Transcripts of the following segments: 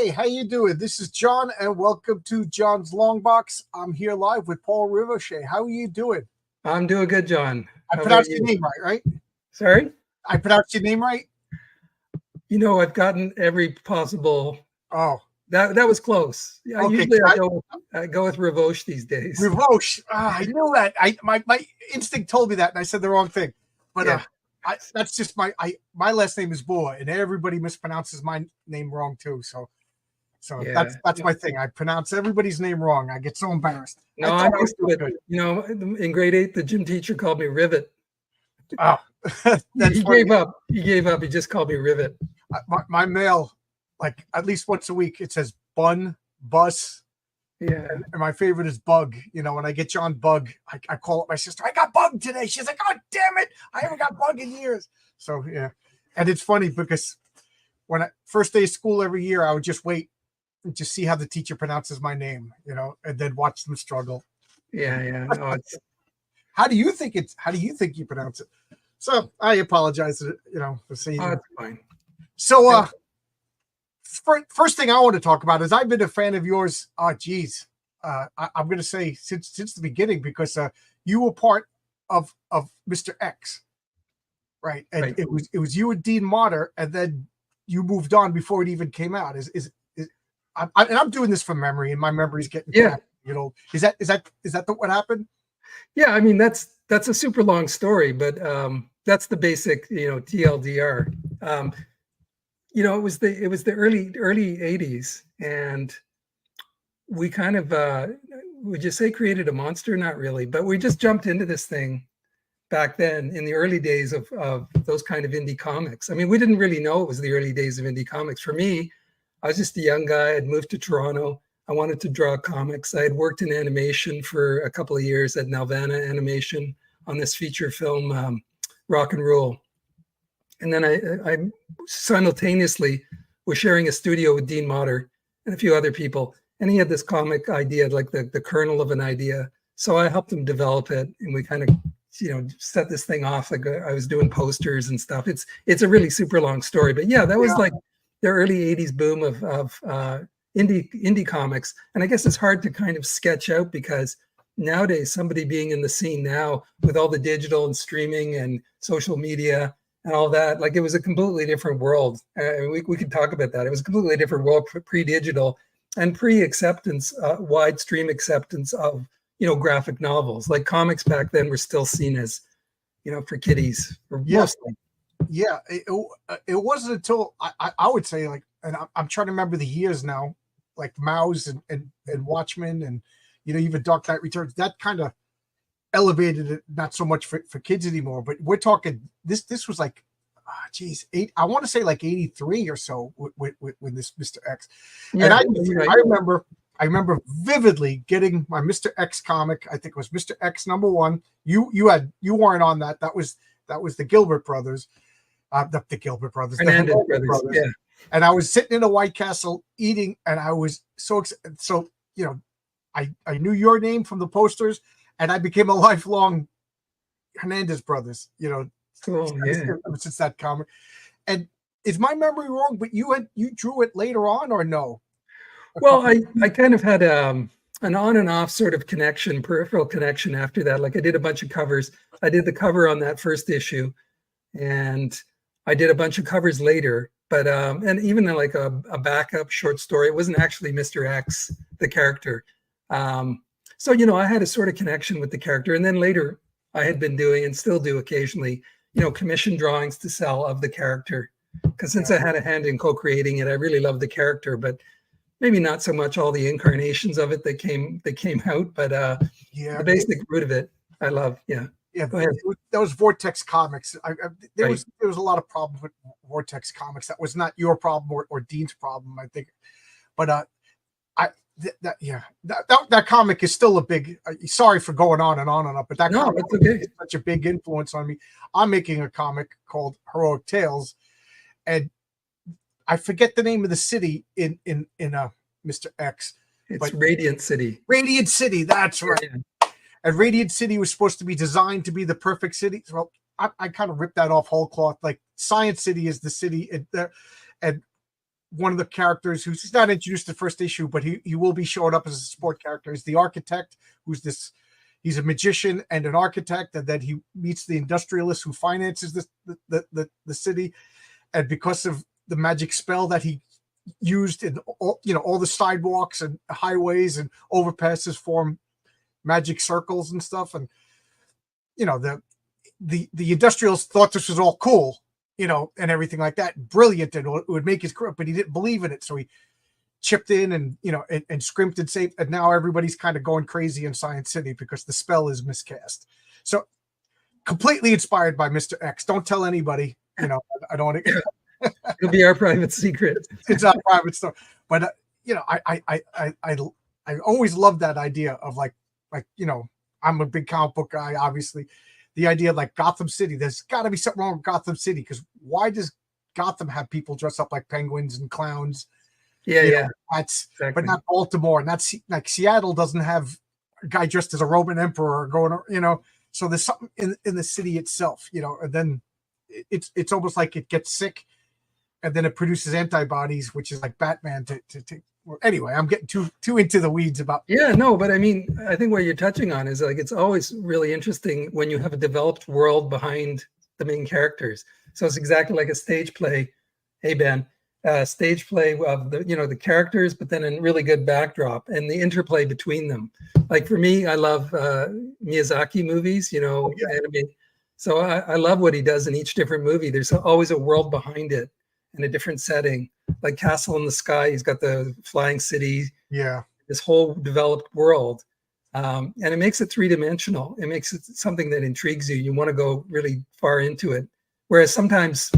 Hey, how you doing? This is John, and welcome to John's Longbox. I'm here live with Paul Rivoche. How are you doing? I'm doing good, John. I pronounced your name right? Sorry? I pronounced your name right? You know, I've gotten every possible. Oh, that was close. Yeah, okay. Usually I go with Rivoche these days. Rivoche. I knew that. My instinct told me that, and I said the wrong thing. But yeah. That's just my last name is Boa, and everybody mispronounces my name wrong too. So yeah. that's my thing. I pronounce everybody's name wrong. I get so embarrassed. No, I'm used to it. Good. You know, in grade 8, the gym teacher called me Rivet. Oh, he gave up. He gave up. He just called me Rivet. My mail, like at least once a week, it says Bun, Bus. Yeah. And my favorite is Bug. You know, when I get John Bug, I call up my sister. I got Bug today. She's like, "Oh, damn it. I haven't got Bug in years." So, yeah. And it's funny because when first day of school every year, I would just wait and just see how the teacher pronounces my name, you know, and then watch them struggle. Yeah. No, how do you think you pronounce it? So I apologize, you know, for saying that. That's fine. So, first thing I want to talk about is I've been a fan of yours. I'm going to say since the beginning, because you were part of Mr. X, right? And right. it was you and Dean Motter, and then you moved on before it even came out. I'm doing this from memory, and my memory's getting you know. Is that what happened? Yeah, I mean that's a super long story, but that's the basic, you know, TLDR. You know, it was the early 80s, and we kind of would you say created a monster? Not really, but we just jumped into this thing back then in the early days of those kind of indie comics. I mean, we didn't really know it was the early days of indie comics. For me, I was just a young guy. I'd moved to Toronto. I wanted to draw comics. I had worked in animation for a couple of years at Nelvana Animation on this feature film, Rock and Roll. And then I simultaneously was sharing a studio with Dean Motter and a few other people. And he had this comic idea, like the kernel of an idea. So I helped him develop it, and we kind of, you know, set this thing off. Like I was doing posters and stuff. It's a really super long story, but yeah, that was like the early 80s boom of indie comics. And I guess it's hard to kind of sketch out, because nowadays, somebody being in the scene now with all the digital and streaming and social media and all that, like it was a completely different world. We could talk about that. It was a completely different world pre-digital and pre-acceptance, wide stream acceptance of, you know, graphic novels. Like comics back then were still seen as, you know, for kiddies, mostly. Yeah, it wasn't until I would say, like, and I'm trying to remember the years now, like Mouse and Watchmen, and, you know, even Dark Knight Returns, that kind of elevated it, not so much for kids anymore. But we're talking this was like, I want to say like 83 or so with this Mr. X. Yeah, and I remember vividly getting my Mr. X comic. I think it was Mr. X #1. You weren't on that. That was the Gilbert brothers. The Gilbert brothers. Hernandez brothers. Yeah. And I was sitting in a White Castle eating, and I was so excited. So, you know, I knew your name from the posters, and I became a lifelong Hernandez brothers, you know, since that comic. And is my memory wrong? But you drew it later on, or no? Well, I kind of had an on and off sort of connection, peripheral connection after that. Like I did a bunch of covers. I did the cover on that first issue, and I did a bunch of covers later. But and even like a backup short story. It wasn't actually Mr. X, the character. So, you know, I had a sort of connection with the character. And then later I had been doing, and still do occasionally, you know, commission drawings to sell of the character. Because since I had a hand in co-creating it, I really loved the character, but maybe not so much all the incarnations of it that came out. But the basic root of it, I love. Yeah. Yeah, that was Vortex Comics. There was a lot of problems with Vortex Comics. That was not your problem or Dean's problem, I think. But that comic is still a big. Sorry for going on and on, but that comic is such a big influence on me. I'm making a comic called Heroic Tales, and I forget the name of the city in Mr. X. It's Radiant City. Radiant City, that's right. Yeah. And Radiant City was supposed to be designed to be the perfect city. So I kind of ripped that off whole cloth. Like Science City is the city, and one of the characters who's not introduced in the first issue, but he will be showing up as a support character, is the architect, who's this. He's a magician and an architect, and then he meets the industrialist who finances the city, and because of the magic spell that he used in all the sidewalks and highways and overpasses form magic circles and stuff, and the industrialists thought this was all cool, and everything like that, brilliant, and it would make his career, but he didn't believe in it, so he chipped in and and scrimped and saved, and now everybody's kind of going crazy in Science City because the spell is miscast. So completely inspired by Mr. X. Don't tell anybody, I don't want to. It'll be our private secret. It's our private stuff, but I always loved that idea of like I'm a big comic book guy, obviously. The idea of like Gotham City, there's got to be something wrong with Gotham City, because why does Gotham have people dress up like penguins and clowns? Yeah. That's exactly. But not Baltimore, not like Seattle doesn't have a guy dressed as a Roman emperor going, so there's something in the city itself, and then it's almost like it gets sick and then it produces antibodies, which is like Batman to anyway, I'm getting too into the weeds about. Yeah, no, but I mean, I think what you're touching on is like, it's always really interesting when you have a developed world behind the main characters. So it's exactly like a stage play. Hey, Ben. Stage play of the characters, but then a really good backdrop and the interplay between them. Like for me, I love Miyazaki movies, anime. So I love what he does in each different movie. There's always a world behind it in a different setting. Like Castle in the Sky, he's got the flying city. Yeah, this whole developed world, and it makes it three-dimensional. It makes it something that intrigues you. You want to go really far into it. Whereas sometimes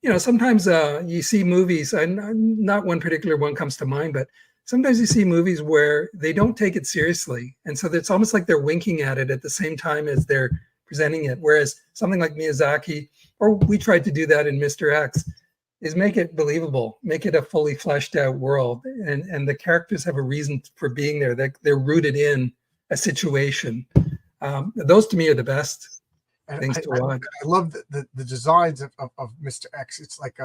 you see movies, and not one particular one comes to mind, but sometimes you see movies where they don't take it seriously. And so it's almost like they're winking at it at the same time as they're presenting it. Whereas something like Miyazaki, or we tried to do that in Mr. X, is make it believable, make it a fully fleshed out world. And the characters have a reason for being there. They're rooted in a situation. Those to me are the best. And I love the designs of Mr. X. It's like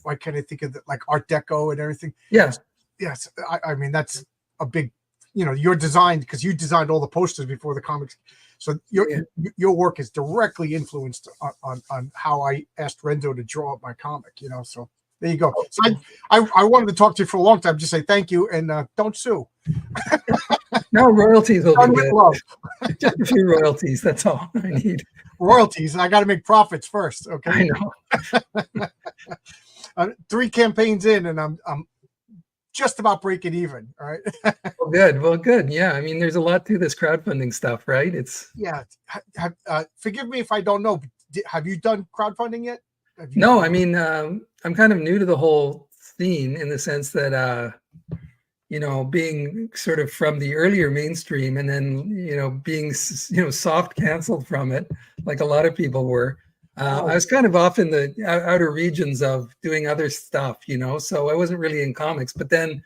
why can't I think of like Art Deco and everything? Yes. I mean, that's a big, your design, because you designed all the posters before the comics. So your work is directly influenced on how I asked Renzo to draw up my comic, so there you go. So I wanted to talk to you for a long time, just say thank you, and don't sue. No, royalties will be good. Love. Just a few royalties, that's all I need. Royalties, I got to make profits first, okay? I know. 3 campaigns in, and I'm just about breaking even, all right? Well, good. Yeah, I mean, there's a lot to this crowdfunding stuff, right? Forgive me if I don't know. Have you done crowdfunding yet? No, I mean, I'm kind of new to the whole scene in the sense that, being sort of from the earlier mainstream and then, being, soft canceled from it, like a lot of people were. I was kind of off in the outer regions of doing other stuff, so I wasn't really in comics. But then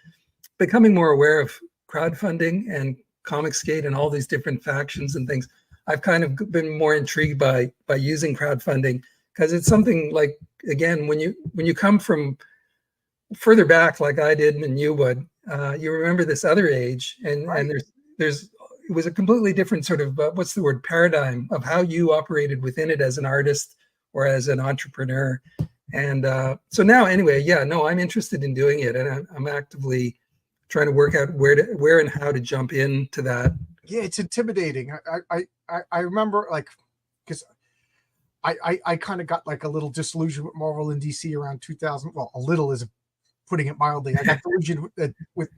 becoming more aware of crowdfunding and Comicsgate and all these different factions and things, I've kind of been more intrigued by using crowdfunding, because it's something like, again, when you come from further back like I did and you would, you remember this other age, and right. and it was a completely different sort of paradigm of how you operated within it as an artist or as an entrepreneur. And so now, anyway, I'm interested in doing it, and I'm actively trying to work out where and how to jump into that. Yeah, it's intimidating. I remember, like, because I kind of got like a little disillusioned with Marvel and DC around 2000. Well, a little is putting it mildly. I got delusioned with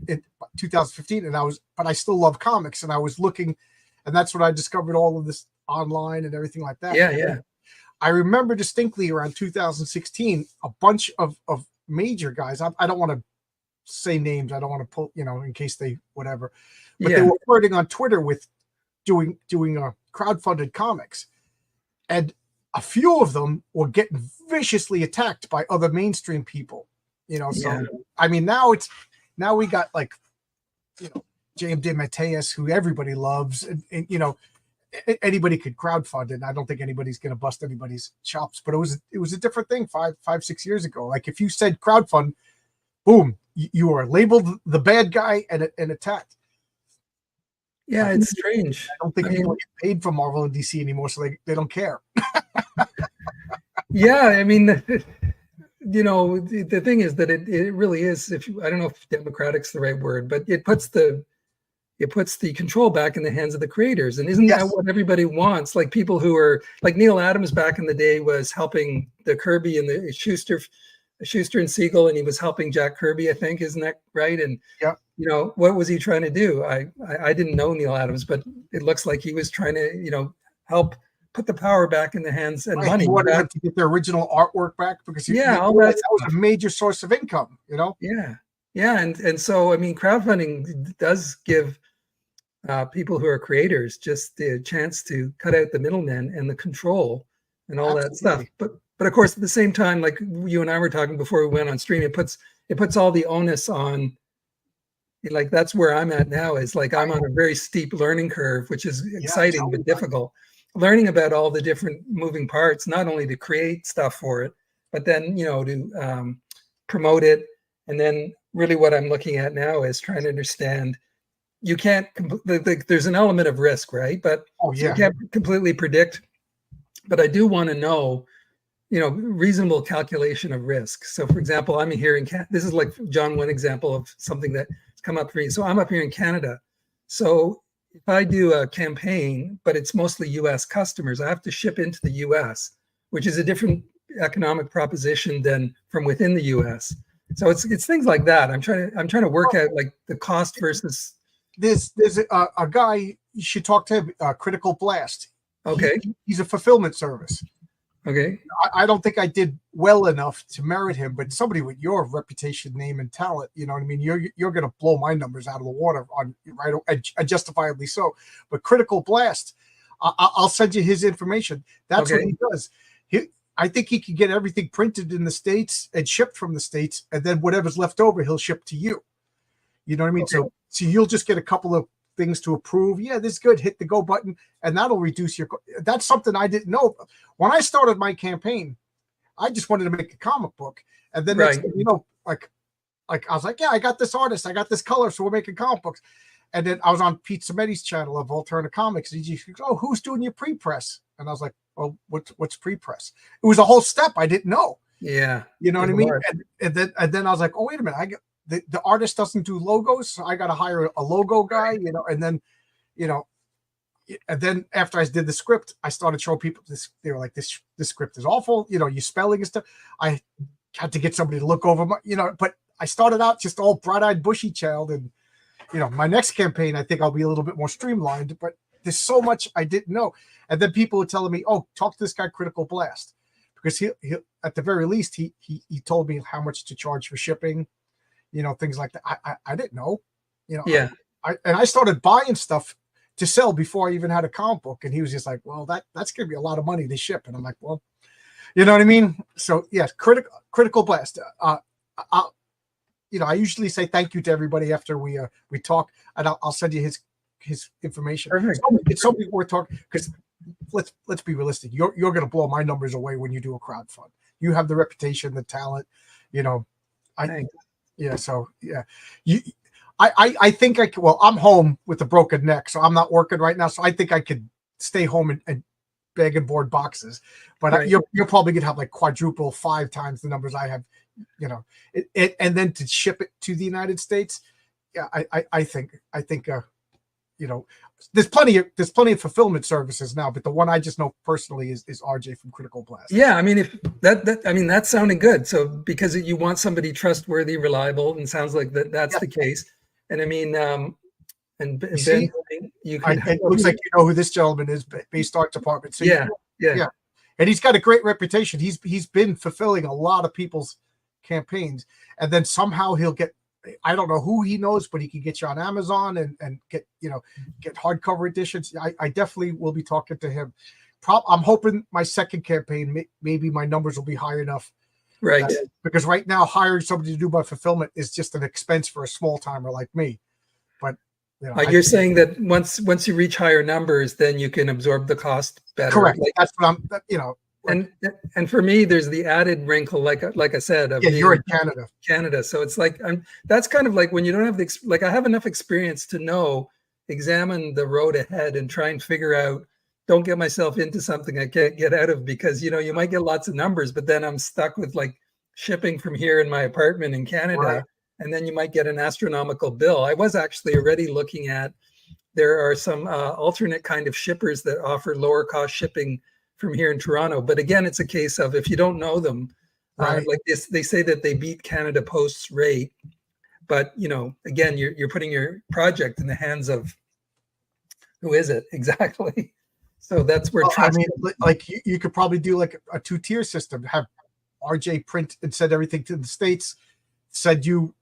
2015, but I still love comics, and I was looking, and that's when I discovered all of this online and everything like that. Yeah. I remember distinctly around 2016, a bunch of major guys. I don't want to say names. I don't want to pull, in case they whatever. But they were flirting on Twitter with doing crowdfunded comics, and a few of them were getting viciously attacked by other mainstream people. So I mean, now we got like, James DeMatteis, who everybody loves, and anybody could crowdfund, and I don't think anybody's going to bust anybody's chops. But it was a different thing 5-6 years ago. Like if you said crowdfund, boom, you are labeled the bad guy and attacked. Yeah, it's strange. I don't think people get paid from Marvel and DC anymore, so they don't care. Yeah, I mean, you know, the thing is that it really is. I don't know if democratic's the right word, but it puts the control back in the hands of the creators, and isn't that what everybody wants? Like people who are like Neil Adams back in the day was helping the Kirby and the Schuster and Siegel, and he was helping Jack Kirby, I think, isn't that right? And you know, what was he trying to do? I didn't know Neil Adams, but it looks like he was trying to, you know, help put the power back in the hands and money. He wanted them to get their original artwork back because all that was a major source of income, you know? Yeah. And so, I mean, crowdfunding does give people who are creators just the chance to cut out the middlemen and the control and all that stuff. But of course, at the same time, like you and I were talking before we went on stream, it puts all the onus on, like, that's where I'm at now, is like I'm on a very steep learning curve, which is exciting but difficult. Learning about all the different moving parts, not only to create stuff for it, but then, you know, to promote it. And then really what I'm looking at now is trying to understand, you can't, there's an element of risk, right? But you can't completely predict, but I do want to know, you know, reasonable calculation of risk. So for example, I'm here in this is like John, one example of something that's come up for me. So I'm up here in Canada. So if I do a campaign, but it's mostly US customers, I have to ship into the US, which is a different economic proposition than from within the US. So it's things like that. I'm trying to work out like the cost versus. There's a guy, you should talk to him, Critical Blast. Okay. He's a fulfillment service. Okay. I don't think I did well enough to merit him, but somebody with your reputation, name, and talent, you know what I mean? You're going to blow my numbers out of the water and justifiably so. But Critical Blast, I'll send you his information. That's what he does. I think he can get everything printed in the States and shipped from the States, and then whatever's left over, he'll ship to you. You know what I mean? Okay. So you'll just get a couple of things to approve. Yeah, this is good. Hit the go button, and that'll reduce your. That's something I didn't know. When I started my campaign, I just wanted to make a comic book, and then next thing you know, like I was like, yeah, I got this artist, I got this color, so we're making comic books. And then I was on Pete Samedi's channel of Alternative Comics. And he goes, oh, who's doing your pre-press? And I was like, oh, what's pre-press? It was a whole step I didn't know. Yeah, you know what I mean. And then I was like, oh, wait a minute, I get. The artist doesn't do logos, so I got to hire a logo guy, you know. And then, you know, and then after I did the script, I started showing people this. They were like, this script is awful, you know, your spelling and stuff. I had to get somebody to look over my, you know. But I started out just all bright-eyed, bushy child, and you know, my next campaign, I think I'll be a little bit more streamlined. But there's so much I didn't know, and then people were telling me, oh, talk to this guy, Critical Blast, because he at the very least he told me how much to charge for shipping. You know, things like that. I didn't know, you know. Yeah. I started buying stuff to sell before I even had a comic book. And he was just like, well, that's going to be a lot of money to ship. And I'm like, well, you know what I mean? So yes, Critical Blast. You know, I usually say thank you to everybody after we talk, and I'll send you his information. Perfect. It's something worth talking, because let's be realistic. You're going to blow my numbers away when you do a crowdfund. You have the reputation, the talent, you know. Yeah, so yeah, I think I could. Well, I'm home with a broken neck, so I'm not working right now. So I think I could stay home and bag and board boxes. But you're probably gonna have like quadruple, 5 times the numbers I have. You know, and then to ship it to the United States. Yeah, I think you know, there's plenty of fulfillment services now, but the one I just know personally is RJ from Critical Blast. Yeah, I mean, if that's sounding good. So because you want somebody trustworthy, reliable, and sounds like that's the case. And I mean, and Ben, it looks like you know who this gentleman is, based art department. So yeah. And he's got a great reputation. He's been fulfilling a lot of people's campaigns, and then somehow he'll get. I don't know who he knows, but he can get you on Amazon and get hardcover editions. I definitely will be talking to him. I'm hoping my second campaign, maybe my numbers will be high enough. Right. Because right now hiring somebody to do my fulfillment is just an expense for a small timer like me. But you know, you're saying that once you reach higher numbers, then you can absorb the cost better. Correct. That's what I'm, you know, And for me, there's the added wrinkle, like I said, of yeah, being you're in Canada. So it's like that's kind of like when you don't have like I have enough experience to examine the road ahead and try and figure out. Don't get myself into something I can't get out of, because you might get lots of numbers, but then I'm stuck with like shipping from here in my apartment in Canada, Right. and then you might get an astronomical bill. I was actually already looking at. There are some alternate kind of shippers that offer lower cost shipping from here in Toronto. But again, it's a case of if you don't know them, Right. like this, they say that they beat Canada Post's rate. But, again, you're putting your project in the hands of who is it exactly? So that's where I mean, like you could probably do like a 2-tier system, have RJ print and send everything to the States, send you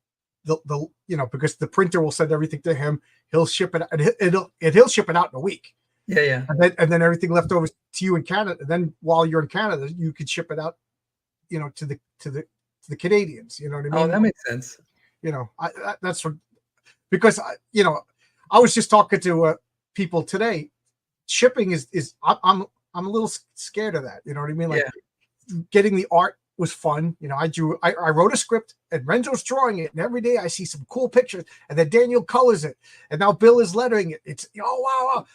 because the printer will send everything to him. He'll ship it, and he'll ship it out in a week. Yeah. And then everything left over to you in Canada. And then while you're in Canada, you could ship it out, to the Canadians. You know what I mean? Oh, that makes sense. That's because I was just talking to people today. Shipping is I'm a little scared of that. You know what I mean? Like getting the art was fun. I wrote a script and Renzo's drawing it, and every day I see some cool pictures, and then Daniel colors it, and now Bill is lettering it. It's wow.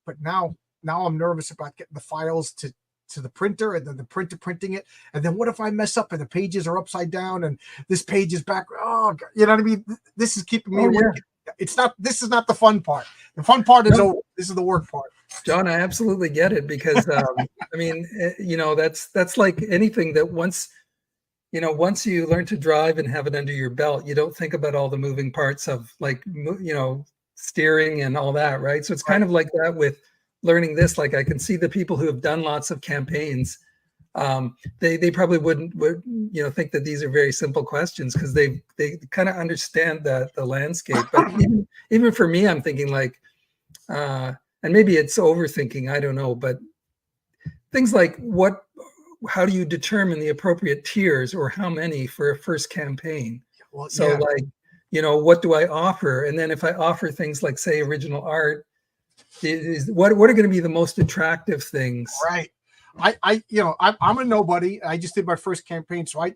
But now I'm nervous about getting the files to the printer, and then the printer printing it, and then what if I mess up and the pages are upside down and this page is back? Oh, God, you know what I mean? This is keeping me awake. Yeah. This is not the fun part. The fun part is over. This is the work part. John, I absolutely get it, because I mean, that's like anything that once you learn to drive and have it under your belt, you don't think about all the moving parts of like, steering and all that, right? So it's kind of like that with learning this. Like I can see the people who have done lots of campaigns, they probably would think that these are very simple questions, because they kind of understand the landscape. But even for me, I'm thinking like, and maybe it's overthinking, I don't know, but things like how do you determine the appropriate tiers, or how many for a first campaign? Well, so like, what do I offer? And then if I offer things like, say, original art, what are going to be the most attractive things? Right. I'm a nobody. I just did my first campaign, so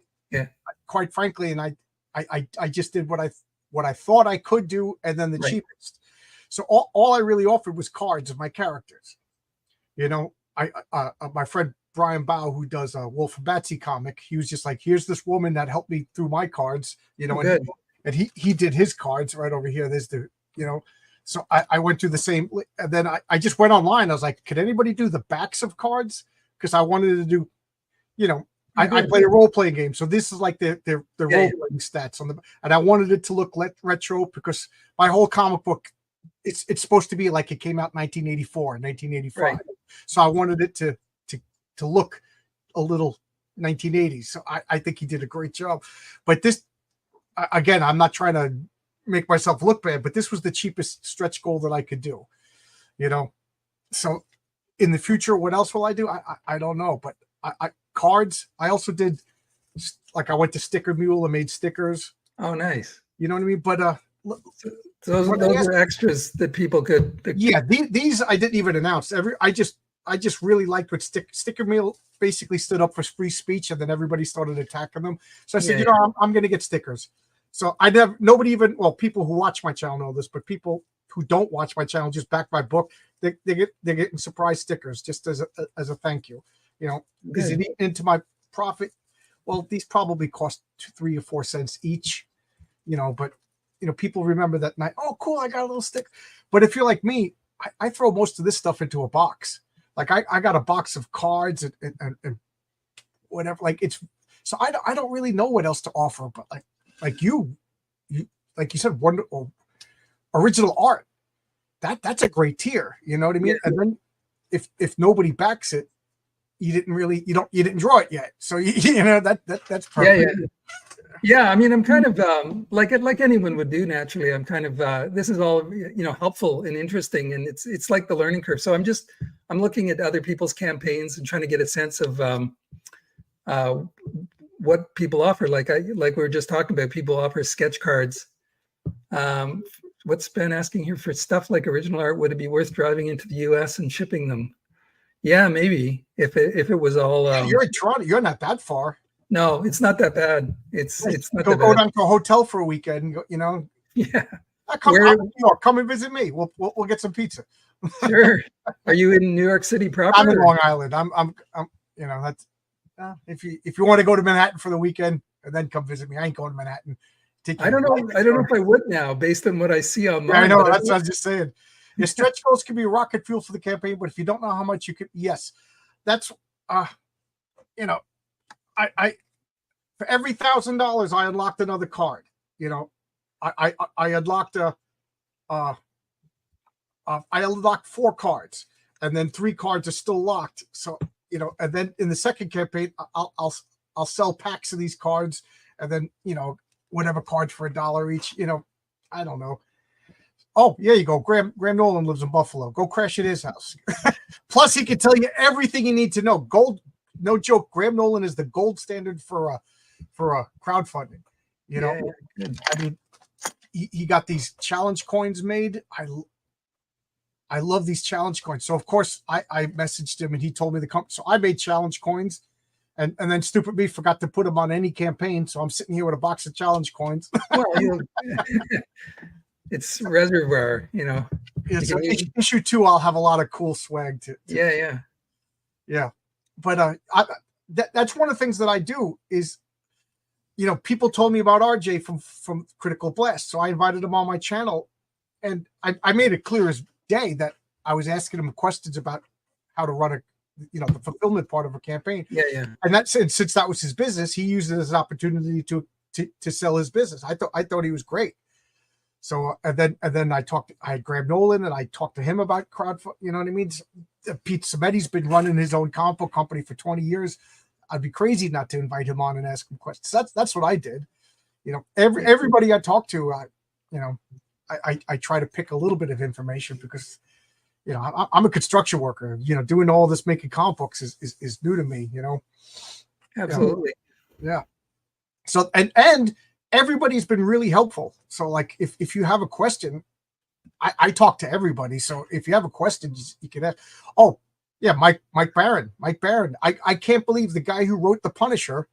quite frankly, and I just did what I thought I could do, and then the cheapest. So all I really offered was cards of my characters. My friend Brian Bao, who does a Wolf and Batsy comic, he was just like, here's this woman that helped me through my cards, and he did his cards right over here. There's so I went through the same, and then I just went online. I was like, could anybody do the backs of cards? Because I wanted to do, I play a role-playing game. So this is like the role-playing stats on and I wanted it to look retro, because my whole comic book, it's supposed to be like it came out in 1984, 1985. Right. So I wanted it to look a little 1980s. So I think he did a great job. But this, again, I'm not trying to make myself look bad, but this was the cheapest stretch goal that I could do. So in the future, what else will I do? I don't know. But I cards. I also did, like, I went to Sticker Mule and made stickers. Oh, nice. You know what I mean? But those are extras that people could. These I didn't even announce. I just really liked what Sticker Mule basically stood up for free speech, and then everybody started attacking them. So I said, I'm going to get stickers. So people who watch my channel know this, but people who don't watch my channel just back my book. They're getting surprise stickers just as a thank you. Is it into my profit? Well, these probably cost 3 or 4 cents each. But people remember that night. Oh, cool! I got a little stick. But if you're like me, I throw most of this stuff into a box. Like I got a box of cards and whatever. Like so I don't really know what else to offer. But like you like you said, original art. That's a great tier. You know what I mean? Yeah. And then if nobody backs it, you didn't draw it yet. So that's perfect. Yeah, I mean, I'm kind of like anyone would do naturally. I'm kind of this is all helpful and interesting, and it's like the learning curve. So I'm looking at other people's campaigns and trying to get a sense of what people offer. Like we were just talking about, people offer sketch cards. What's Ben asking here for stuff like original art? Would it be worth driving into the U.S. and shipping them? Yeah, maybe if it was all. Yeah, you're in Toronto. You're not that far. No, it's not that bad. It's not that Go bad. down to a hotel for a weekend. And go, you know. Yeah. I'm in New York. Come and visit me. We'll get some pizza. Sure. Are you in New York City proper? I'm in Long Island. I'm you know, that's if you want to go to Manhattan for the weekend and then come visit me. I ain't going to Manhattan. I don't know if I would now, based on what I see online. Yeah, I know. That's what I was just saying. Your stretch goals can be a rocket fuel for the campaign, but if you don't know how much you could, yes, that's you know, I for every $1,000 I unlocked another card. You know, I unlocked I unlocked 4 cards, and then 3 cards are still locked. So you know, and then in the second campaign, I'll sell packs of these cards, and then you know, whatever cards for $1 each. You know, I don't know. Oh, yeah, you go. Graham Nolan lives in Buffalo. Go crash at his house. Plus, he can tell you everything you need to know. Gold, no joke. Graham Nolan is the gold standard for crowdfunding. You know, yeah. I mean, he got these challenge coins made. I love these challenge coins. So of course I messaged him and he told me the company. So I made challenge coins, and then stupid me forgot to put them on any campaign. So I'm sitting here with a box of challenge coins. Well, it's reservoir, you know. Yeah, so issue 2, I'll have a lot of cool swag to yeah. But that's one of the things that I do is, you know, people told me about RJ from Critical Blast, so I invited him on my channel, and I made it clear as day that I was asking him questions about how to run the fulfillment part of a campaign. Yeah. And that since that was his business, he used it as an opportunity to sell his business. I thought he was great. So and then I had Graham Nolan and I talked to him about crowdfunding. You know what I mean? Pete Sametti's been running his own comic book company for 20 years. I'd be crazy not to invite him on and ask him questions. That's what I did. You know, everybody I talk to, I try to pick a little bit of information because, you know, I'm a construction worker. You know, doing all this making comic books is new to me. You know, absolutely, yeah. So and everybody's been really helpful. So like if you have a question, I talk to everybody. So if you have a question, you can ask. Oh yeah, Mike Baron. I can't believe the guy who wrote The Punisher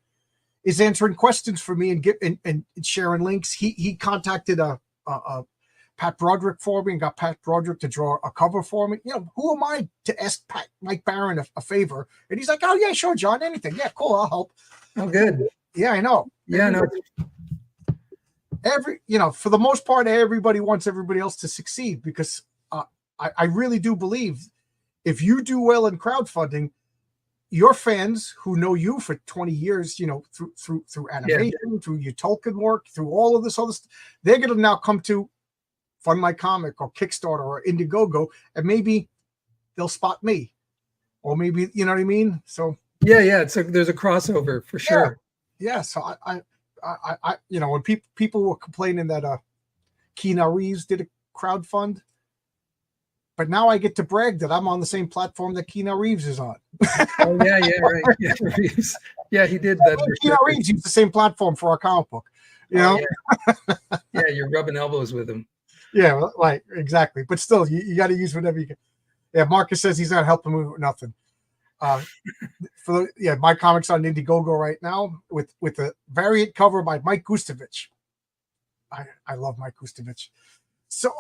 is answering questions for me and sharing links. He contacted a Pat Broderick for me and got Pat Broderick to draw a cover for me. You know, who am I to ask Mike Baron a favor? And he's like, oh yeah, sure, John, anything. Yeah, cool, I'll help. Oh, good. Yeah, I know. Yeah, no. For the most part, everybody wants everybody else to succeed because I really do believe if you do well in crowdfunding, your fans who know you for 20 years, you know, through animation, through your Toking work, through all of this other stuff, they're going to now come to Fund My Comic or Kickstarter or Indiegogo, and maybe they'll spot me, or maybe, you know what I mean? So yeah, there's a crossover for sure. Yeah. So I you know, when people were complaining that Keanu Reeves did a crowdfund, but now I get to brag that I'm on the same platform that Keanu Reeves is on. Oh yeah, right. Yeah, Reeves. Yeah, he did that. Keanu Reeves used the same platform for our comic book. You know? Yeah, you're rubbing elbows with him. Yeah, like exactly. But still, you got to use whatever you can. Yeah, Marcus says he's not helping me with nothing. My comics on Indiegogo right now with a variant cover by Mike Gustovich. I love Mike Gustovich. So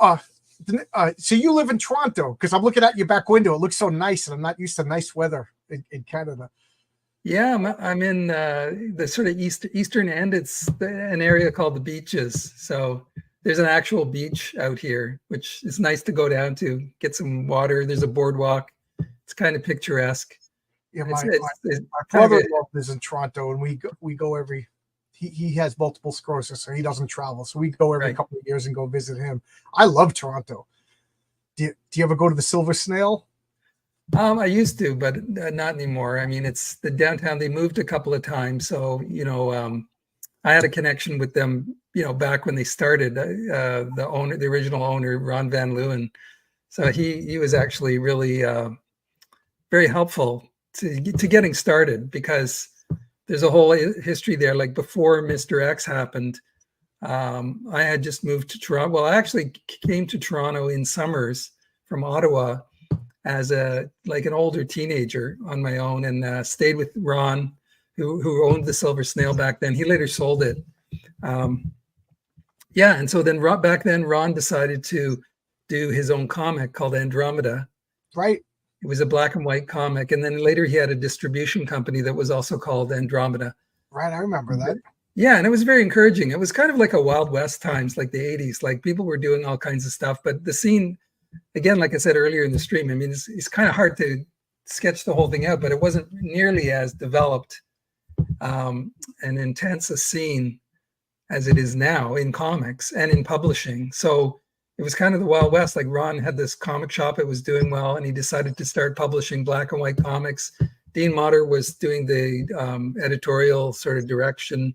so you live in Toronto, because I'm looking at your back window. It looks so nice, and I'm not used to nice weather in Canada. Yeah, I'm in the sort of eastern end. It's an area called the Beaches. So there's an actual beach out here, which is nice to go down to, get some water. There's a boardwalk. It's kind of picturesque. Yeah, my brother-in-law is in Toronto, and we go every. He has multiple sclerosis, so he doesn't travel. So we go every couple of years and go visit him. I love Toronto. Do you ever go to the Silver Snail? I used to, but not anymore. I mean, it's the downtown. They moved a couple of times, so you know, I had a connection with them. You know, back when they started, the original owner, Ron Van Leeuwen. So he was actually really very helpful to getting started, because there's a whole history there. Like before Mr. X happened, I had just moved to Toronto. Well, I actually came to Toronto in summers from Ottawa, as an older teenager on my own, and stayed with Ron, who owned the Silver Snail back then. He later sold it. And so then back then Ron decided to do his own comic called Andromeda. Right. It was a black and white comic, and then later he had a distribution company that was also called Andromeda. Right, I remember that. Yeah, and it was very encouraging. It was kind of like a Wild West times, like the 80s. Like people were doing all kinds of stuff, but the scene, again, like I said earlier in the stream, I mean, it's kind of hard to sketch the whole thing out, but it wasn't nearly as developed and intense a scene as it is now in comics and in publishing. So it was kind of the Wild West. Like Ron had this comic shop, it was doing well, and he decided to start publishing black and white comics. Dean Motter was doing the editorial sort of direction.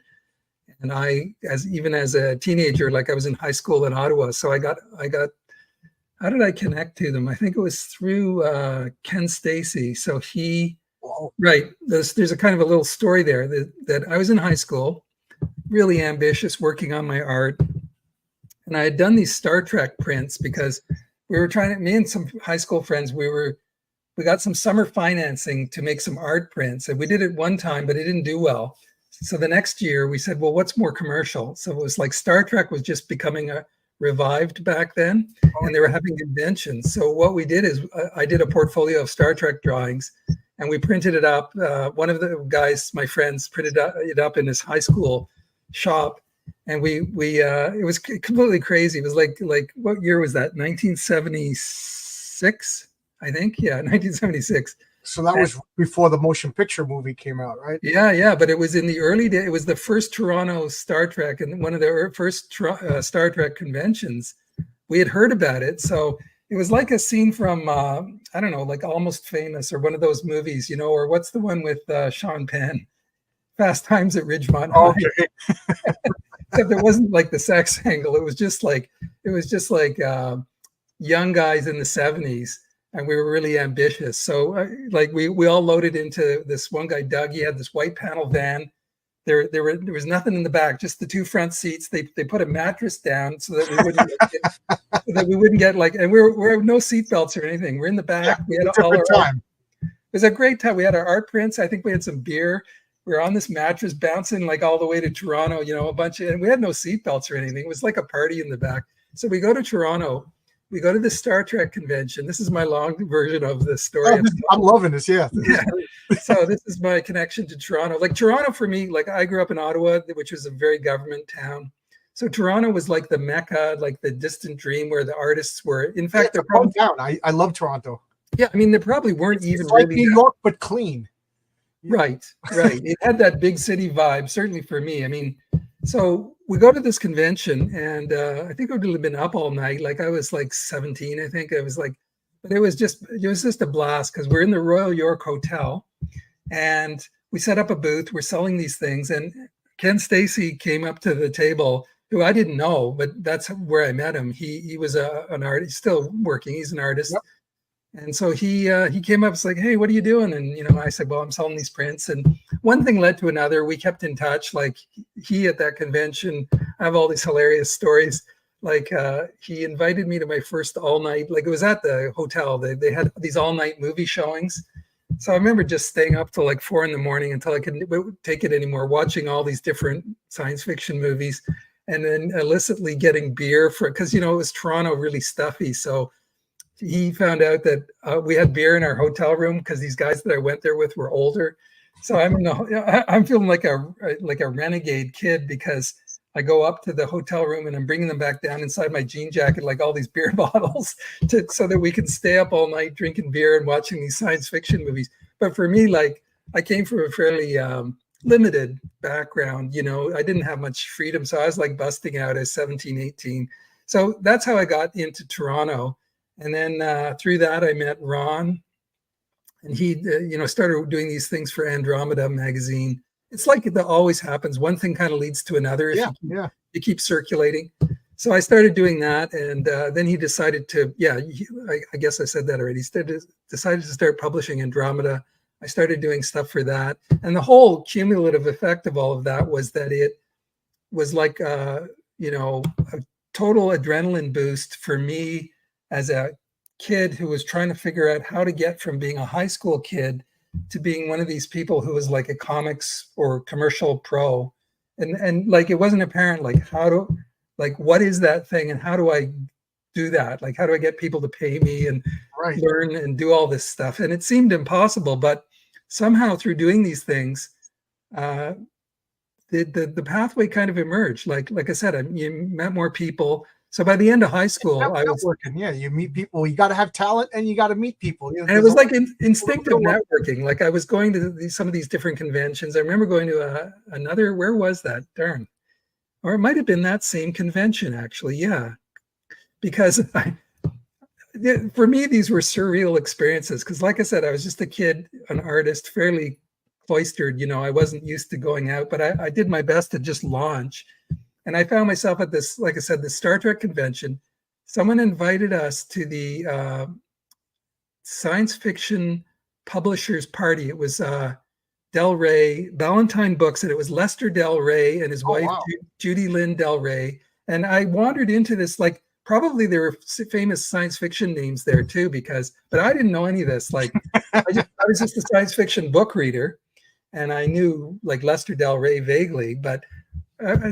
And I, even as a teenager, like I was in high school in Ottawa. So I got, how did I connect to them? I think it was through Ken Stacy. So right, there's a kind of a little story there that I was in high school, really ambitious, working on my art. And I had done these Star Trek prints because we were me and some high school friends, we got some summer financing to make some art prints. And we did it one time, but it didn't do well. So the next year we said, well, what's more commercial? So it was like Star Trek was just becoming revived back then, and they were having conventions. So what we did is I did a portfolio of Star Trek drawings, and we printed it up. One of the guys, my friends, printed it up in his high school shop. And it was completely crazy. It was like what year was that? 1976, I think. Yeah, 1976. So that was before the motion picture movie came out, right? Yeah. But it was in the early days. It was the first Toronto Star Trek, and one of the first Star Trek conventions. We had heard about it, so it was like a scene from I don't know, like Almost Famous or one of those movies, or what's the one with Sean Penn, Fast Times at Ridgemont High. Okay. Except it wasn't like the sex angle. It was just like young guys in the 70s. And we were really ambitious. So we all loaded into this one guy, Doug. He had this white panel van. There was nothing in the back, just the two front seats. They put a mattress down so that we wouldn't get like, and we're no seatbelts or anything. We're in the back. Yeah, we had all our time. It was a great time. We had our art prints. I think we had some beer. We were on this mattress bouncing like all the way to Toronto, and we had no seatbelts or anything. It was like a party in the back. So we go to Toronto. We go to the Star Trek convention. This is my long version of the story. I'm loving this. Yeah. So this is my connection to Toronto. Like Toronto for me, like I grew up in Ottawa, which was a very government town. So Toronto was like the Mecca, like the distant dream where the artists were. In fact, they're probably down. I love Toronto. Yeah, I mean, they probably weren't even like really New York, but clean. Right. It had that big city vibe, certainly for me. I mean, so we go to this convention, and I think I would have been up all night. Like I was like 17, I think. I was like, but it was just a blast because we're in the Royal York Hotel, and we set up a booth. We're selling these things, and Ken Stacy came up to the table, who I didn't know, but that's where I met him. He was an artist, still working. He's an artist. Yep. And so he came up, was like, hey, what are you doing? And, I said, well, I'm selling these prints. And one thing led to another. We kept in touch. Like he at that convention, I have all these hilarious stories. Like he invited me to my first all night, like it was at the hotel. They had these all night movie showings. So I remember just staying up till like 4 a.m. until I couldn't take it anymore, watching all these different science fiction movies, and then illicitly getting beer because, it was Toronto, really stuffy. So he found out that we had beer in our hotel room because these guys that I went there with were older. So I'm feeling like a renegade kid because I go up to the hotel room and I'm bringing them back down inside my jean jacket, like all these beer bottles, so that we can stay up all night drinking beer and watching these science fiction movies. But for me, like I came from a fairly limited background. I didn't have much freedom, so I was like busting out as 17, 18. So that's how I got into Toronto. And then through that, I met Ron, and he, started doing these things for Andromeda magazine. It's like that always happens. One thing kind of leads to another. You keep circulating. So I started doing that, and then he decided to, I guess I said that already. He decided to start publishing Andromeda. I started doing stuff for that. And the whole cumulative effect of all of that was that it was like, a total adrenaline boost for me as a kid who was trying to figure out how to get from being a high school kid to being one of these people who was like a comics or commercial pro. And like, it wasn't apparent, like, what is that thing and how do I do that? Like, how do I get people to pay me and learn and do all this stuff? And it seemed impossible, but somehow through doing these things, the pathway kind of emerged. Like I said, you met more people. So by the end of high school, I was working. Yeah, you meet people. You got to have talent, and you got to meet people. And it was like instinctive networking. Like I was going to some of these different conventions. I remember going to another. Where was that? Darn, or it might have been that same convention actually. Yeah, because for me these were surreal experiences. Because like I said, I was just a kid, an artist, fairly cloistered. I wasn't used to going out, but I did my best to just launch. And I found myself at this, like I said, the Star Trek convention. Someone invited us to the science fiction publishers party. It was Del Rey, Ballantine Books, and it was Lester Del Rey and his wife, Judy Lynn Del Rey. And I wandered into this, like, probably there were famous science fiction names there too, but I didn't know any of this. Like, I was just a science fiction book reader, and I knew like Lester Del Rey vaguely, but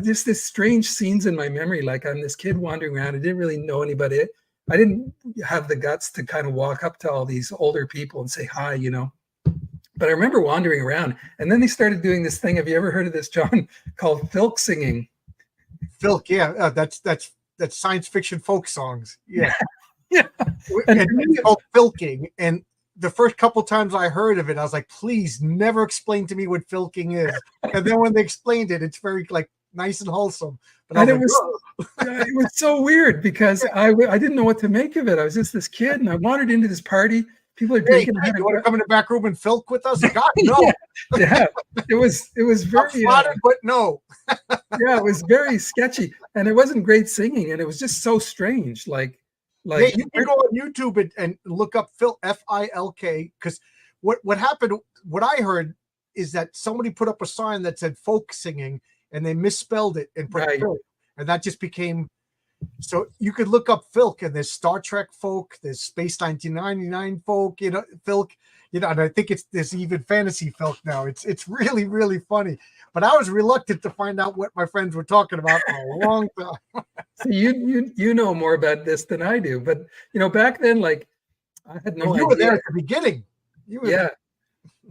just this strange scenes in my memory. Like, I'm this kid wandering around. I didn't really know anybody. I didn't have the guts to kind of walk up to all these older people and say hi, But I remember wandering around, and then they started doing this thing. Have you ever heard of this, John? Called filk singing. Filk, yeah, that's science fiction folk songs. Yeah, yeah. And it's called filking. And the first couple times I heard of it, I was like, please never explain to me what filking is. And then when they explained it, it's very like nice and wholesome. But it was so weird because I didn't know what to make of it. I was just this kid, and I wandered into this party. People are drinking. Hey, you want to come in the back room and filk with us? God, no. Yeah. It was very flattered, but no. Yeah, it was very sketchy, and it wasn't great singing, and it was just so strange. Like you can go on YouTube and look up Filk, F-I-L-K, because what happened, what I heard is that somebody put up a sign that said folk singing, and they misspelled it and put Filk, and that just became. So you could look up Filk, and there's Star Trek folk, there's Space 1999 folk, Filk, and I think there's even fantasy Filk now. It's really, really funny. But I was reluctant to find out what my friends were talking about for a long time. So you know more about this than I do, but back then, like, I had no idea. You were there at the beginning.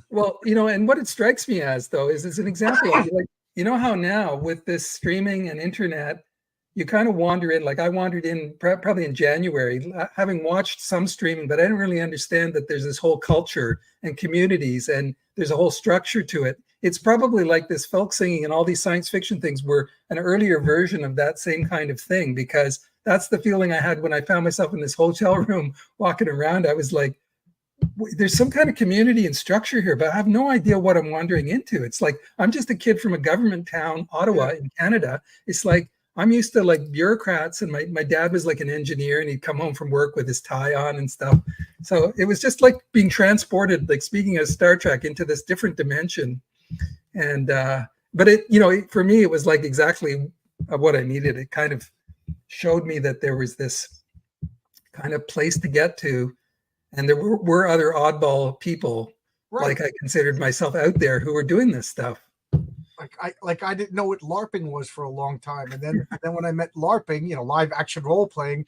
Well, and what it strikes me as though is an example of, like, how now with this streaming and internet, you kind of wander in. Like, I wandered in probably in January, having watched some streaming, but I didn't really understand that there's this whole culture and communities, and there's a whole structure to it. It's probably like this folk singing and all these science fiction things were an earlier version of that same kind of thing, because that's the feeling I had when I found myself in this hotel room walking around. I was like, there's some kind of community and structure here, but I have no idea what I'm wandering into. It's like, I'm just a kid from a government town, Ottawa in Canada. It's like, I'm used to like bureaucrats, and my dad was like an engineer, and he'd come home from work with his tie on and stuff. So it was just like being transported, like speaking of Star Trek, into this different dimension. And but it, for me, it was like exactly what I needed. It kind of showed me that there was this kind of place to get to, and there were other oddball people, like I considered myself, out there who were doing this stuff. I didn't know what LARPing was for a long time, and then when I met LARPing, live action role playing,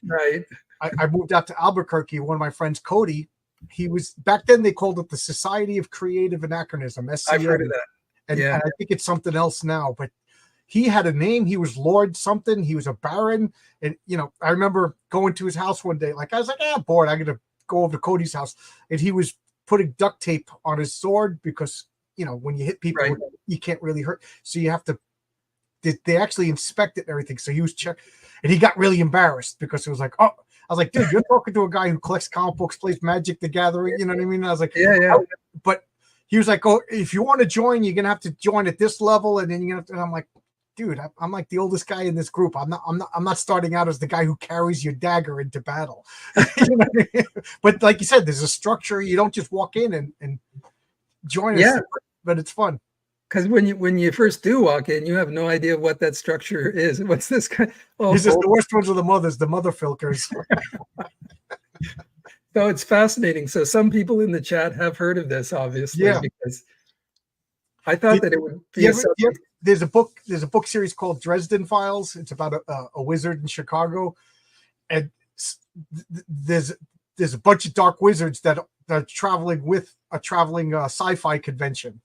I moved out to Albuquerque. One of my friends, Cody, he was, back then they called it the Society of Creative Anachronism. SCA. I've heard of that. And I think it's something else now, but he had a name. He was Lord something. He was a Baron. And, I remember going to his house one day. Like, I was like, bored. I'm going to go over to Cody's house. And he was putting duct tape on his sword because, when you hit people, you can't really hurt. So you have to, they actually inspect it and everything. So he was checked, and he got really embarrassed because it was like, I was like, dude, you're talking to a guy who collects comic books, plays Magic the Gathering. You know what I mean? I was like, But he was like, oh, if you want to join, you're going to have to join at this level. And then you're going to, and I'm like, dude, I'm like the oldest guy in this group. I'm not starting out as the guy who carries your dagger into battle. You know what I mean? But like you said, there's a structure. You don't just walk in and join us, but it's fun. Because when you first do walk in, you have no idea what that structure is. What's this kind? These are the worst ones are the mother filkers. No, it's fascinating. So some people in the chat have heard of this, obviously, Yeah. because I thought that it would be there's a book series called Dresden Files. It's about a wizard in Chicago, and there's a bunch of dark wizards that are traveling with a traveling sci-fi convention,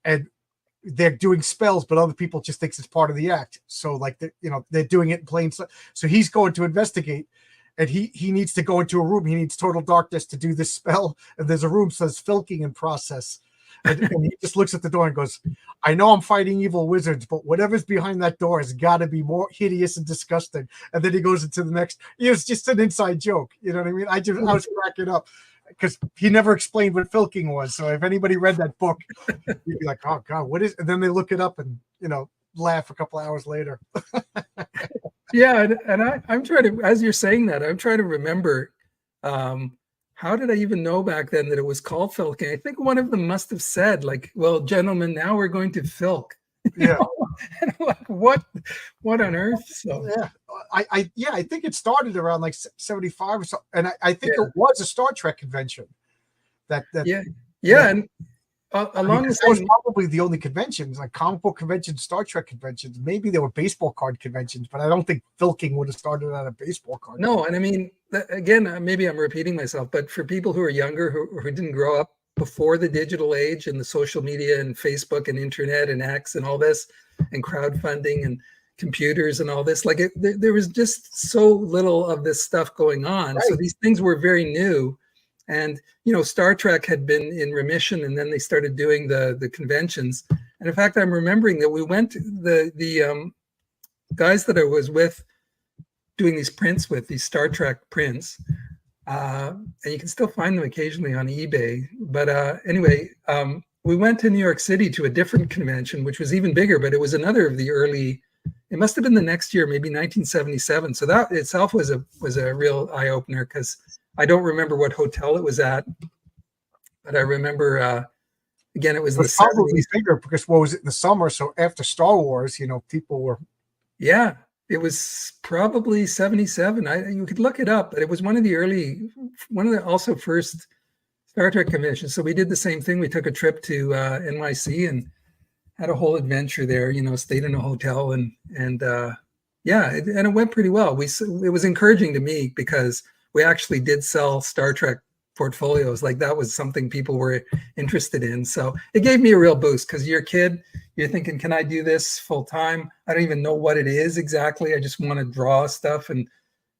and they're doing spells, but other people just thinks it's part of the act. So like they're doing it in plain sight. So he's going to investigate, and he needs to go into a room. He needs total darkness to do this spell, and there's a room that says filking in process. And he just looks at the door and goes, I know I'm fighting evil wizards, but whatever's behind that door has got to be more hideous and disgusting. And then he goes into the next. It was just an inside joke. You know what I mean? I was cracking up because he never explained what filking was. So if anybody read that book, you'd be like, oh, God, what is it? And then they look it up and, laugh a couple hours later. Yeah. And I'm trying to, as you're saying that, I'm trying to remember how did I even know back then that it was called filking? I think one of them must have said, like, well, gentlemen, now we're going to filk. Yeah. And I'm like, what on earth? So yeah. I think it started around like 75 or so. And I think it was a Star Trek convention. And along the same, was probably the only conventions, like comic book conventions, Star Trek conventions. Maybe there were baseball card conventions, but I don't think filking would have started at a baseball card. No, and I mean, again, maybe I'm repeating myself, but for people who are younger, who didn't grow up before the digital age and the social media and Facebook and internet and X and all this and crowdfunding and computers and all this, like there was just so little of this stuff going on. Right. So these things were very new. And, Star Trek had been in remission, and then they started doing the conventions. And in fact, I'm remembering that we went to the guys that I was with doing these prints with, these Star Trek prints. And you can still find them occasionally on eBay. But anyway, we went to New York City to a different convention, which was even bigger, but it was another of the early, it must have been the next year, maybe 1977. So that itself was a real eye-opener, because I don't remember what hotel it was at, but I remember, again, it was in the 70s. Probably bigger because what was it in the summer? So after Star Wars, people were. Yeah, it was probably 77. You could look it up, but it was one of the also first Star Trek conventions. So we did the same thing. We took a trip to NYC and had a whole adventure there, stayed in a hotel and it went pretty well. It was encouraging to me because we actually did sell Star Trek portfolios. Like that was something people were interested in. So it gave me a real boost, because you're a kid, you're thinking, can I do this full time? I don't even know what it is exactly. I just want to draw stuff and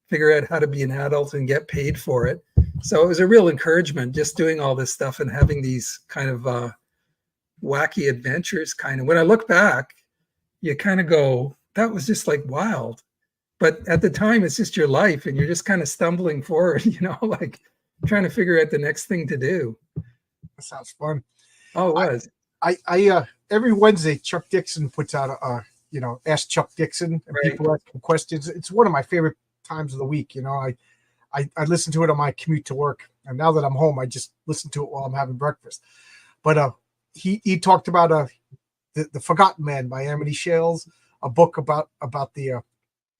figure out how to be an adult and get paid for it. So it was a real encouragement just doing all this stuff and having these kind of wacky adventures. Kind of, when I look back, you kind of go, that was just like wild. But at the time, it's just your life, and you're just kind of stumbling forward, like trying to figure out the next thing to do. That sounds fun. Oh, it was. I every Wednesday, Chuck Dixon puts out Ask Chuck Dixon, and right. People ask him questions. It's one of my favorite times of the week. I listen to it on my commute to work, and now that I'm home, I just listen to it while I'm having breakfast. But he talked about the Forgotten Man by Amity Shales, a book about the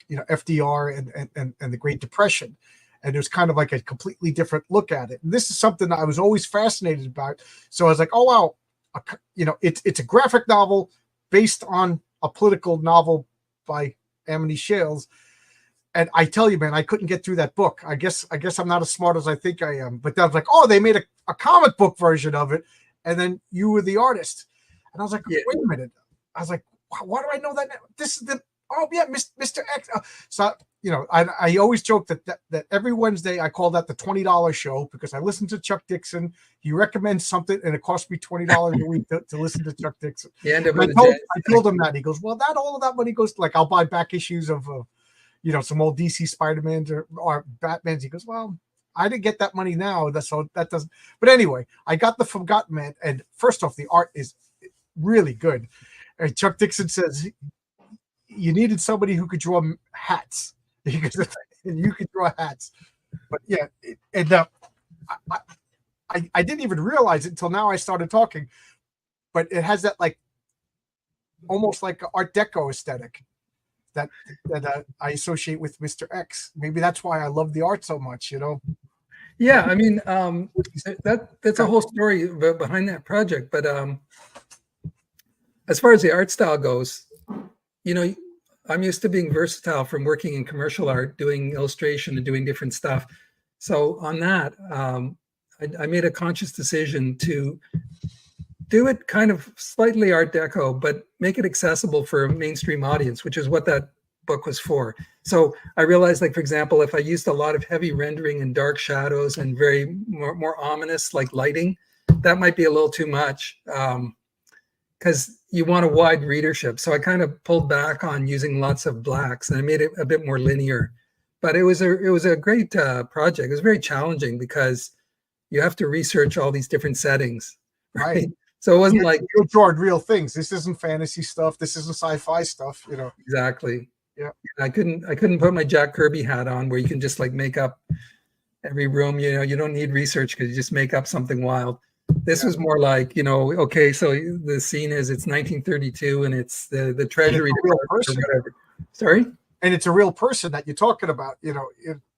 FDR and the Great Depression. And it was kind of like a completely different look at it. And this is something that I was always fascinated about. So I was like, oh, wow, it's a graphic novel based on a political novel by Amity Shales. And I tell you, man, I couldn't get through that book. I guess I'm not as smart as I think I am. But I was like, oh, they made a comic book version of it. And then you were the artist. And I was like, wait a minute. I was like, why do I know that now? This is Mr. X. So, I always joke that every Wednesday I call that the $20 show, because I listen to Chuck Dixon. He recommends something, and it costs me $20 a week to listen to Chuck Dixon. I told him that. He goes, well, all of that money goes to, like, I'll buy back issues of, some old DC Spider-Mans or Batmans. He goes, well, I didn't get that money now. That doesn't. But anyway, I got the Forgotten Man, and first off, the art is really good. And Chuck Dixon says you needed somebody who could draw hats, and you could draw hats. But yeah, I didn't even realize it until now I started talking, but it has that like almost like Art Deco aesthetic that I associate with Mr. X. Maybe that's why I love the art so much, Yeah, I mean, that's a whole story behind that project. But as far as the art style goes, you know, I'm used to being versatile from working in commercial art, doing illustration and doing different stuff. So on that, I made a conscious decision to do it kind of slightly Art Deco, but make it accessible for a mainstream audience, which is what that book was for. So I realized, like, for example, if I used a lot of heavy rendering and dark shadows and very more ominous, like lighting, that might be a little too much because you want a wide readership. So I kind of pulled back on using lots of blacks and I made it a bit more linear. But it was a great project. It was very challenging because you have to research all these different settings, right? So it wasn't like you drawing real things. This isn't fantasy stuff. This isn't sci-fi stuff. You know. Exactly. Yeah. I couldn't put my Jack Kirby hat on where you can just like make up every room. You know, you don't need research because you just make up something wild. This was more like, you know, okay, so the scene is it's 1932 and it's the Treasury real person. Or whatever. Sorry. And it's a real person that you're talking about. You know,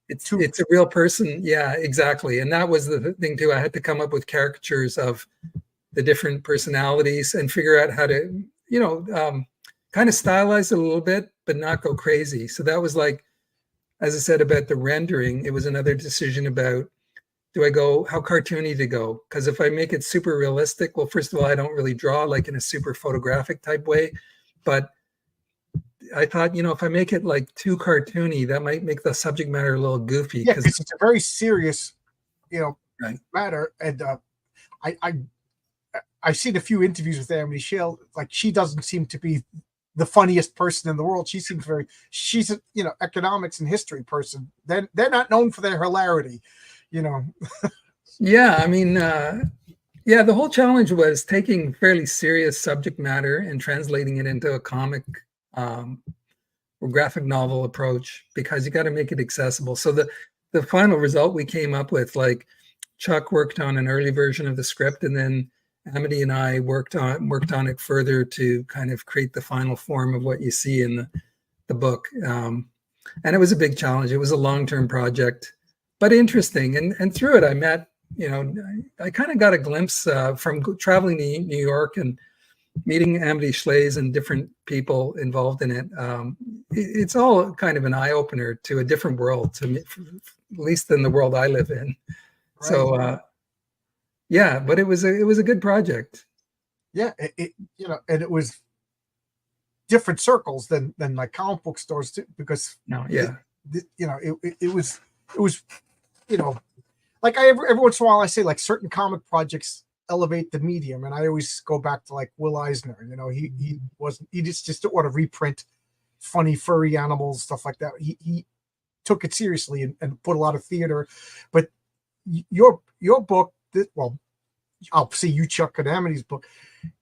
it's a real person. Yeah, exactly. And that was the thing too. I had to come up with caricatures of the different personalities and figure out how to, you know, kind of stylize it a little bit, but not go crazy. So that was like, as I said about the rendering, it was another decision about, do I go, how cartoony to go? Because if I make it super realistic, well, first of all, I don't really draw like in a super photographic type way, but I thought, you know, if I make it like too cartoony, that might make the subject matter a little goofy. Yeah, because it's a very serious, you know, matter. And I've seen a few interviews with Amity Shale. Like, she doesn't seem to be the funniest person in the world. She seems she's a, you know, economics and history person. They're not known for their hilarity, you know. Yeah, I mean, yeah, the whole challenge was taking fairly serious subject matter and translating it into a comic or graphic novel approach, because you got to make it accessible. So the final result we came up with, like, Chuck worked on an early version of the script, and then Amity and I worked on it further to kind of create the final form of what you see in the book. And it was a big challenge. It was a long-term project, but interesting. And through it, I met, you know, I kind of got a glimpse from traveling to New York and meeting Amity Schlaze and different people involved in it. It's all kind of an eye-opener to a different world, to me, at least than the world I live in. Right. So, yeah, but it was a good project. Yeah, it you know, and it was different circles than like comic book stores too, because you know, it was you know, like every once in a while I say, like, certain comic projects elevate the medium, and I always go back to like Will Eisner. You know, he just didn't want to reprint funny furry animals, stuff like that. He took it seriously and put a lot of theater. But your book, well, I'll see you Chuck and Amity's book.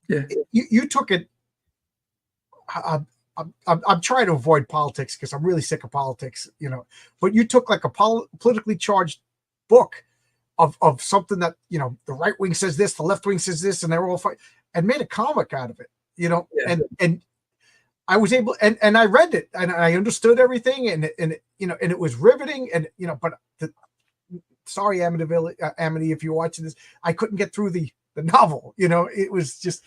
Yeah, you took it. I'm trying to avoid politics because I'm really sick of politics, you know. But you took like a politically charged book of something that, you know, the right wing says this, the left wing says this, and they're all fighting, and made a comic out of it, you know. Yeah. And I was able, and I read it, and I understood everything, and you know, and it was riveting, and you know, but sorry, Amity, if you're watching this, I couldn't get through the novel. You know, it was just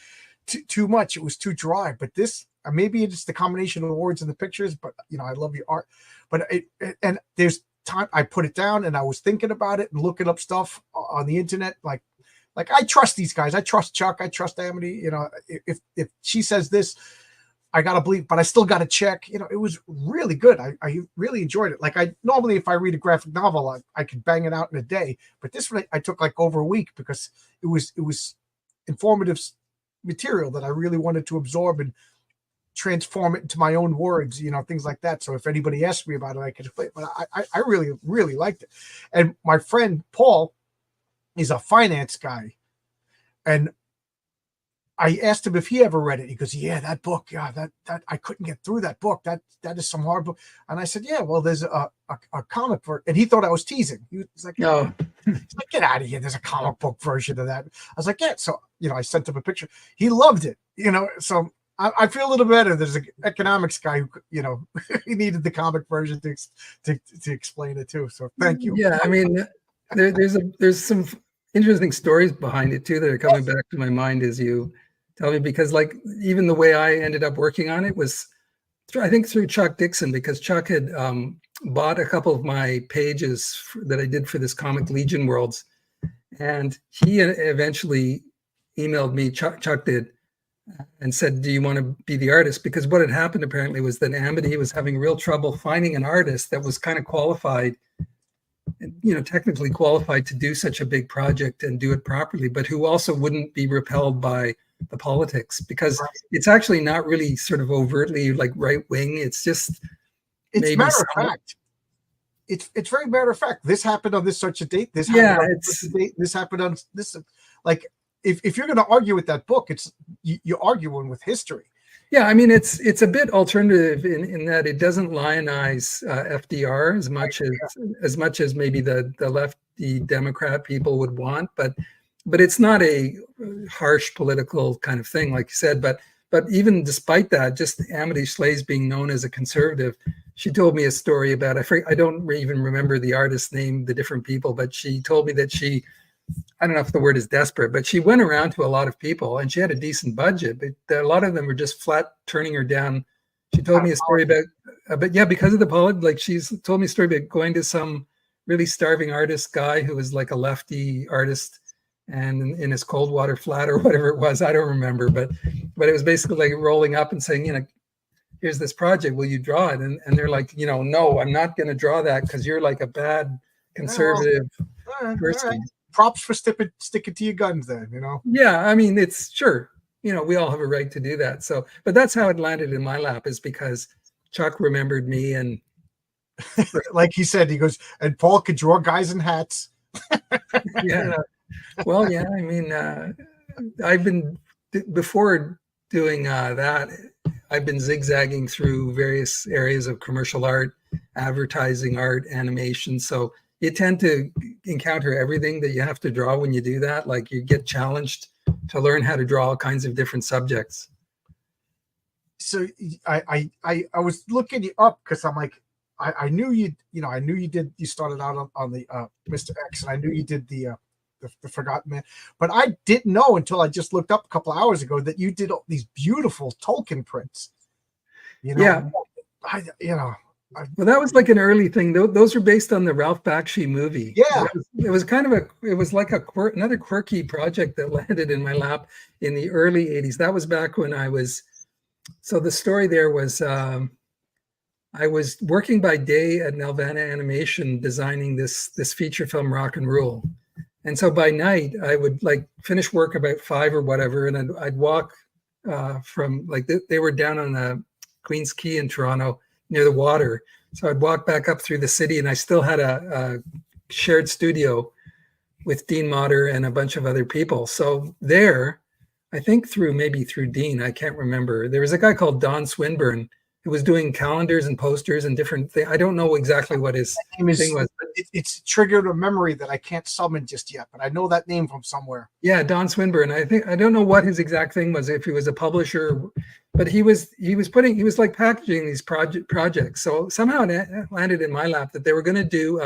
too much. It was too dry. But this, maybe it's the combination of the words and the pictures. But you know, I love your art. But and there's time I put it down and I was thinking about it and looking up stuff on the internet. Like I trust these guys. I trust Chuck. I trust Amity. You know, if she says this, I gotta believe, but I still gotta check. You know, it was really good. I really enjoyed it. Like, I normally, if I read a graphic novel, I could bang it out in a day, but this one I took like over a week because it was informative material that I really wanted to absorb and transform it into my own words, you know, things like that. So if anybody asked me about it, I could explain. But I really, really liked it. And my friend Paul is a finance guy, and I asked him if he ever read it. He goes, "Yeah, that book. Yeah, that I couldn't get through that book. That is some hard book." And I said, "Yeah, well, there's a comic for," and he thought I was teasing. He was like, "No, he's like, get out of here. There's a comic book version of that." I was like, "Yeah." So, you know, I sent him a picture. He loved it. You know, so I feel a little better. There's an economics guy who, you know, he needed the comic version to explain it too. So thank you. Yeah, I mean, there's some interesting stories behind it too that are coming back to my mind as you tell me, because like even the way I ended up working on it was, I think, through Chuck Dixon, because Chuck had bought a couple of my pages that I did for this Comic Legion Worlds, and he eventually emailed me, Chuck did, and said, do you want to be the artist? Because what had happened apparently was that Amity was having real trouble finding an artist that was kind of qualified, technically qualified to do such a big project and do it properly, but who also wouldn't be repelled by the politics, because it's actually not really sort of overtly like right wing. It's just, it's matter of fact. It's very matter of fact. This happened on this such a date. This happened on this date. This happened on this. Like, if you're going to argue with that book, it's you're arguing with history. Yeah, I mean, it's a bit alternative in that it doesn't lionize FDR as much as maybe the lefty Democrat people would want, but it's not a harsh political kind of thing, like you said. But even despite that, just Amity Shlaes being known as a conservative, she told me a story about, I don't even remember the artist's name, the different people, but she told me that she, I don't know if the word is desperate, but she went around to a lot of people and she had a decent budget, but a lot of them were just flat turning her down. She told me a story about yeah, because of the politics, like she's told me a story about going to some really starving artist guy who was like a lefty artist, and in his cold water flat or whatever it was, I don't remember, but it was basically like rolling up and saying, here's this project, will you draw it? And they're like, no, I'm not going to draw that because you're like a bad conservative person. All right. Props for sticking to your guns then, Yeah, I mean, it's sure, we all have a right to do that. So, but that's how it landed in my lap, is because Chuck remembered me, and like he said, he goes, and Paul could draw guys in hats. Yeah. Well, yeah, I mean, I've been, before doing that, I've been zigzagging through various areas of commercial art, advertising art, animation. So you tend to encounter everything that you have to draw when you do that. Like, you get challenged to learn how to draw all kinds of different subjects. So I was looking you up because I'm like, I knew you started out on the Mr. X, and I knew you did the Forgotten Man, but I didn't know until I just looked up a couple of hours ago that you did all these beautiful Tolkien prints. Yeah. Well, that was like an early thing. Those were based on the Ralph Bakshi movie. Yeah, it was kind of another quirky project that landed in my lap in the early 80s. That was back when I was. So the story there was, I was working by day at Nelvana Animation designing this feature film Rock and Rule. And so by night, I would like finish work about 5 or whatever, and I'd walk from, like, they were down on the Queen's Quay in Toronto near the water. So I'd walk back up through the city, and I still had a shared studio with Dean Motter and a bunch of other people. So there, I think through Dean, I can't remember, there was a guy called Don Swinburne who was doing calendars and posters and different things. I don't know exactly what his thing was. It's triggered a memory that I can't summon just yet, but I know that name from somewhere. Yeah, Don Swinburne. I don't know what his exact thing was, if he was a publisher, but he was like packaging these projects. So somehow it landed in my lap that they were going to do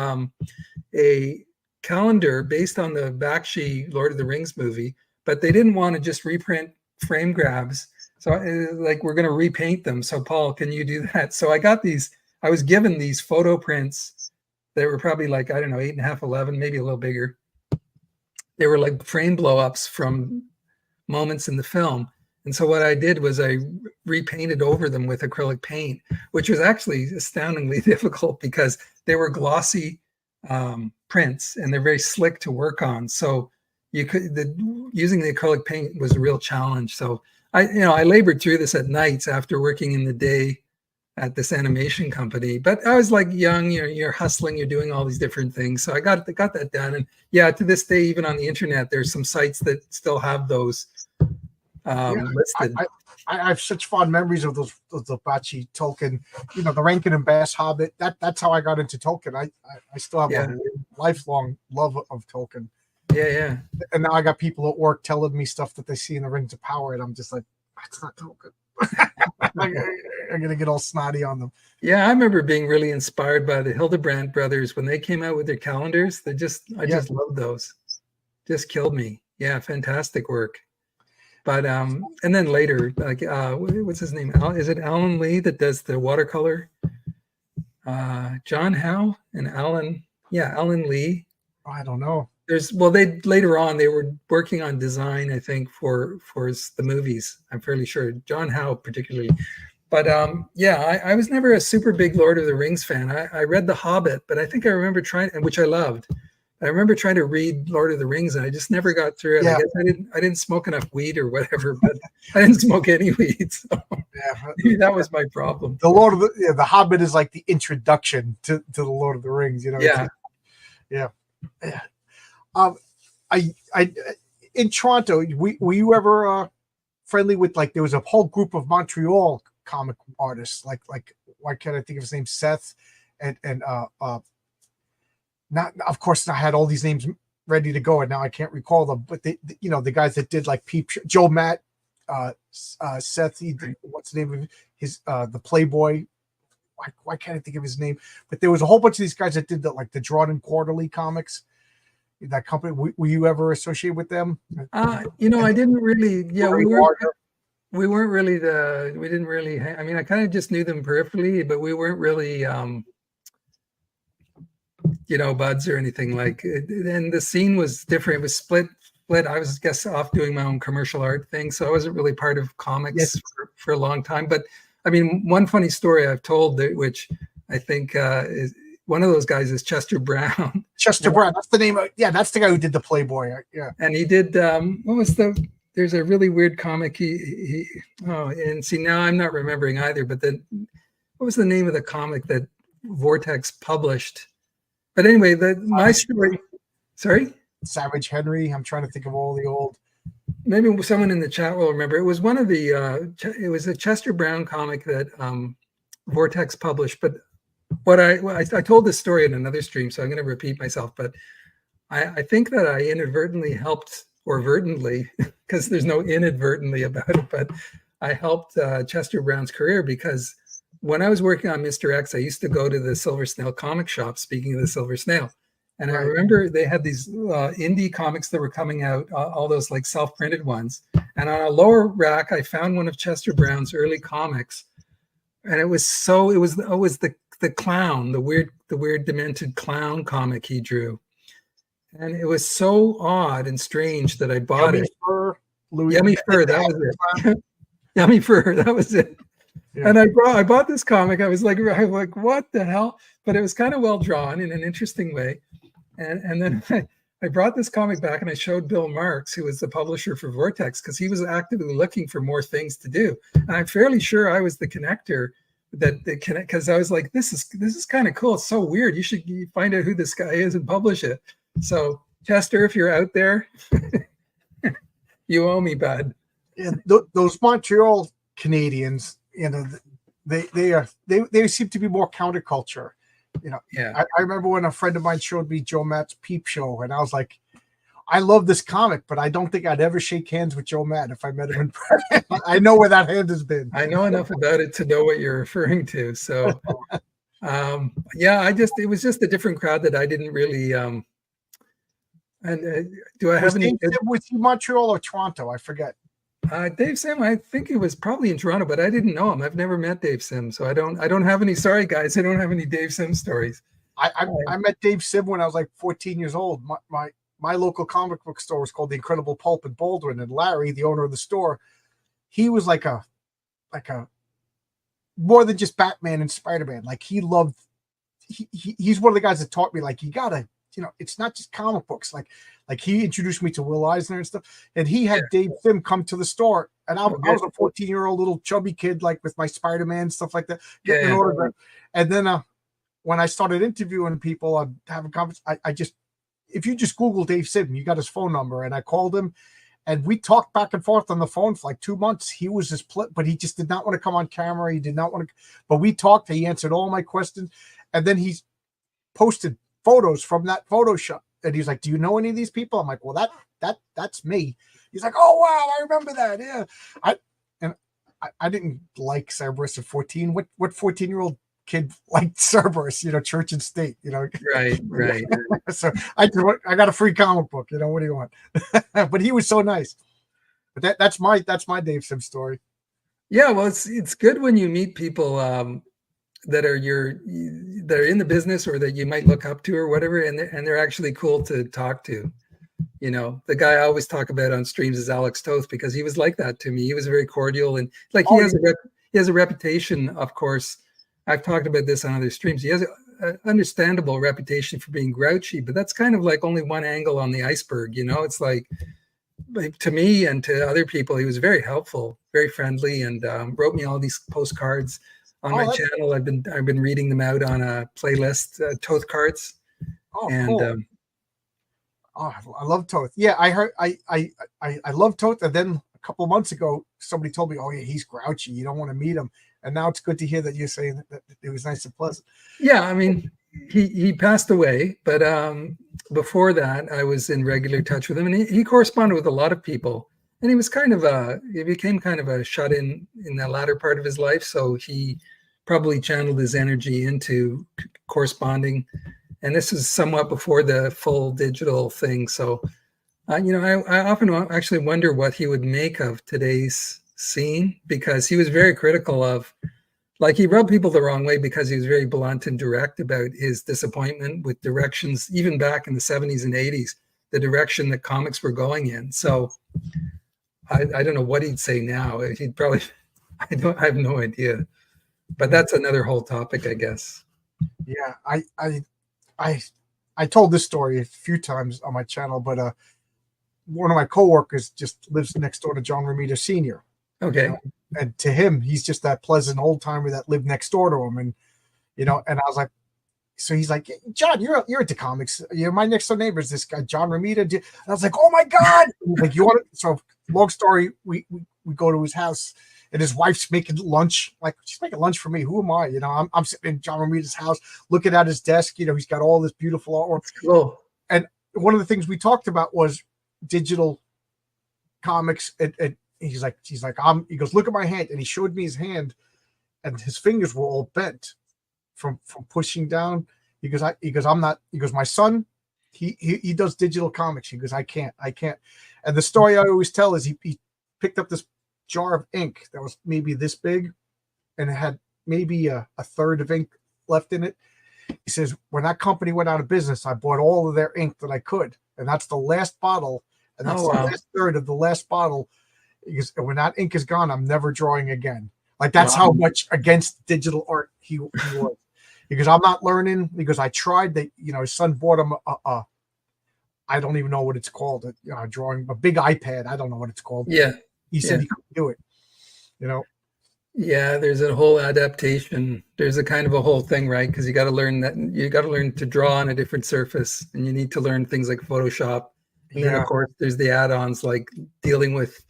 a calendar based on the Bakshi Lord of the Rings movie, but they didn't want to just reprint frame grabs. So like, we're going to repaint them. So Paul, can you do that? So I was given these photo prints that were probably like, I don't know, 8.5, 11, maybe a little bigger. They were like frame blow-ups from moments in the film. And so what I did was I repainted over them with acrylic paint, which was actually astoundingly difficult because they were glossy prints and they're very slick to work on. So using the acrylic paint was a real challenge. So I labored through this at nights after working in the day at this animation company. But I was like young, you're hustling, you're doing all these different things. So I got that done. And yeah, to this day, even on the internet, there's some sites that still have those listed. I have such fond memories of those Bakshi Tolkien, the Rankin and Bass Hobbit. That's how I got into Tolkien. I still have a lifelong love of Tolkien. Yeah. And now I got people at work telling me stuff that they see in the Rings of Power, and I'm just like, that's not Tolkien. I'm gonna get all snotty on them. Yeah, I remember being really inspired by the Hildebrandt brothers when they came out with their calendars. I just loved those. Just killed me. Yeah, fantastic work. But and then later, like what's his name? Is it Alan Lee that does the watercolor? John Howe and Alan Lee. Oh, I don't know. They later on they were working on design, I think, for the movies. I'm fairly sure John Howe particularly. But I was never a super big Lord of the Rings fan. I read The Hobbit, but I think I remember trying, which I loved. I remember trying to read Lord of the Rings, and I just never got through it. Yeah. I guess I didn't smoke enough weed or whatever, but I didn't smoke any weed. So maybe that was my problem. The Hobbit is like the introduction to the Lord of the Rings. You know. Yeah. I in Toronto, were you ever friendly with, like, there was a whole group of Montreal comic artists, like why can't I think of his name, Seth and not, of course, I had all these names ready to go and now I can't recall them, but they the guys that did like Peep, Joe Matt, Seth, what's the name of his the Playboy, why can't I think of his name, but there was a whole bunch of these guys that did the Drawn and Quarterly comics, that company. Were you ever associated with them? I didn't really. Yeah, we weren't really we didn't really. I mean, I kind of just knew them peripherally, but we weren't really, buds or anything like. And the scene was different. It was split. I was, I guess, off doing my own commercial art thing, so I wasn't really part of comics for a long time. But I mean, one funny story I've told, which I think is. One of those guys is Chester Brown. Chester Brown, that's the name. That's the guy who did the Playboy. Yeah, and he did. There's a really weird comic. And see, now I'm not remembering either. But then, what was the name of the comic that Vortex published? But anyway, my story. Sorry, Savage Henry. I'm trying to think of all the old. Maybe someone in the chat will remember. It was one of the. It was a Chester Brown comic that Vortex published, but. I told this story in another stream, so I'm going to repeat myself, but I think that I inadvertently helped, or vertently, because there's no inadvertently about it, but I helped Chester Brown's career, because when I was working on Mr. X, I used to go to the Silver Snail comic shop, speaking of the Silver Snail. And I remember they had these indie comics that were coming out, all those like self-printed ones. And on a lower rack, I found one of Chester Brown's early comics. And it was the clown, the weird demented clown comic he drew, and it was so odd and strange that I bought it. Yummy Fur, that was it. Yummy Fur, that was it. Yeah. And I bought this comic. I was like, what the hell? But it was kind of well drawn in an interesting way. And then I brought this comic back and I showed Bill Marks, who was the publisher for Vortex, because he was actively looking for more things to do. And I'm fairly sure I was the connector because I was like, this is kind of cool. It's so weird. You should find out who this guy is and publish it. So Chester, if you're out there, you owe me, bud. Yeah, those Montreal Canadians, they seem to be more counterculture. Yeah. I remember when a friend of mine showed me Joe Matt's Peep Show, and I was like, I love this comic, but I don't think I'd ever shake hands with Joe Matt if I met him in person. I know where that hand has been. I know enough about it to know what you're referring to. So, it was just a different crowd that I didn't really. Do I have any? Was he Montreal or Toronto? I forget. Dave Sim, I think he was probably in Toronto, but I didn't know him. I've never met Dave Sim, so I don't have any. Sorry, guys, I don't have any Dave Sim stories. I met Dave Sim when I was like 14 years old. My local comic book store was called The Incredible Pulp in Baldwin, and Larry, the owner of the store, he was like a more than just Batman and Spider-Man. Like he's one of the guys that taught me, like, you gotta, it's not just comic books. Like he introduced me to Will Eisner and stuff, and he had Dave Sim come to the store, and I was a 14-year-old little chubby kid, like with my Spider-Man stuff like that, getting an autograph. And then when I started interviewing people, I'd have a conversation. I just, if you just Google Dave Sim, you got his phone number, and I called him, and we talked back and forth on the phone for like 2 months. He was but he just did not want to come on camera. He did not want to, but we talked. He answered all my questions, and then he's posted photos from that photo shop, and he's like, "Do you know any of these people?" I'm like, "Well, that's me." He's like, "Oh wow, I remember that." Yeah, I didn't like Cerberus at 14. What 14-year-old kid liked Cerberus? Church and state. Right. So I got a free comic book. What do you want? But he was so nice. But that's my Dave Sim story. Yeah, well, it's good when you meet people that are in the business or that you might look up to or whatever, and they're actually cool to talk to. The guy I always talk about on streams is Alex Toth, because he was like that to me. He was very cordial, and like he has a reputation, of course. I've talked about this on other streams. He has an understandable reputation for being grouchy, but that's kind of like only one angle on the iceberg. It's like to me and to other people, he was very helpful, very friendly, and wrote me all these postcards on my channel. I've been reading them out on a playlist, Toth cards. Oh, and cool. I love Toth. Yeah, I heard I love Toth, and then a couple of months ago, somebody told me, "Oh yeah, he's grouchy. You don't want to meet him." And now it's good to hear that you're saying that it was nice and pleasant. Yeah, I mean, he passed away, but before that, I was in regular touch with him, and he corresponded with a lot of people. And he was he became kind of a shut-in the latter part of his life, so he probably channeled his energy into corresponding. And this is somewhat before the full digital thing. So, I often actually wonder what he would make of today's scene, because he was very critical of, like, he rubbed people the wrong way because he was very blunt and direct about his disappointment with directions, even back in the 70s and 80s, the direction that comics were going in. So I don't know what he'd say now. He'd probably, I have no idea, but that's another whole topic, I guess. Yeah. I told this story a few times on my channel, but one of my coworkers just lives next door to John Romita Sr. Okay. And to him, he's just that pleasant old timer that lived next door to him. And, and I was like, so he's like, John, you're into comics. My next door neighbor is this guy, John Romita. And I was like, oh my God. Like, you want it? So long story, we go to his house, and his wife's making lunch. Like, she's making lunch for me. Who am I? I'm sitting in John Romita's house, looking at his desk. He's got all this beautiful artwork. Cool. And one of the things we talked about was digital comics. And he's like, he goes, look at my hand. And he showed me his hand, and his fingers were all bent from pushing down. He goes, I'm not. He goes, my son, he does digital comics. He goes, I can't. And the story I always tell is he picked up this jar of ink that was maybe this big, and it had maybe a third of ink left in it. He says, when that company went out of business, I bought all of their ink that I could, and that's the last bottle, and that's the last third of the last bottle. Because when that ink is gone, I'm never drawing again. Like, that's how much against digital art he was. Because I'm not learning. Because I tried that. His son bought him I don't even know what it's called. Drawing a big iPad. I don't know what it's called. Yeah. He said he couldn't do it. Yeah, there's a whole adaptation. There's a kind of a whole thing, right? Because you got to learn to draw on a different surface, and you need to learn things like Photoshop. And then, of course, there's the add-ons like dealing with,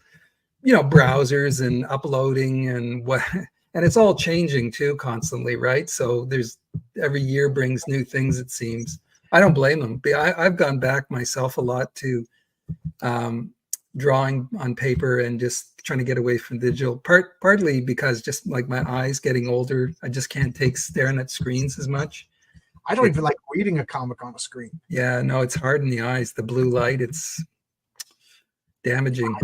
browsers and uploading and what, and it's all changing too constantly, right? So there's every year brings new things, it seems. I don't blame them. I've gone back myself a lot to drawing on paper and just trying to get away from digital, partly because just like my eyes getting older, I just can't take staring at screens as much. I don't even like reading a comic on a screen. Yeah, no, it's hard in the eyes. The blue light, it's damaging.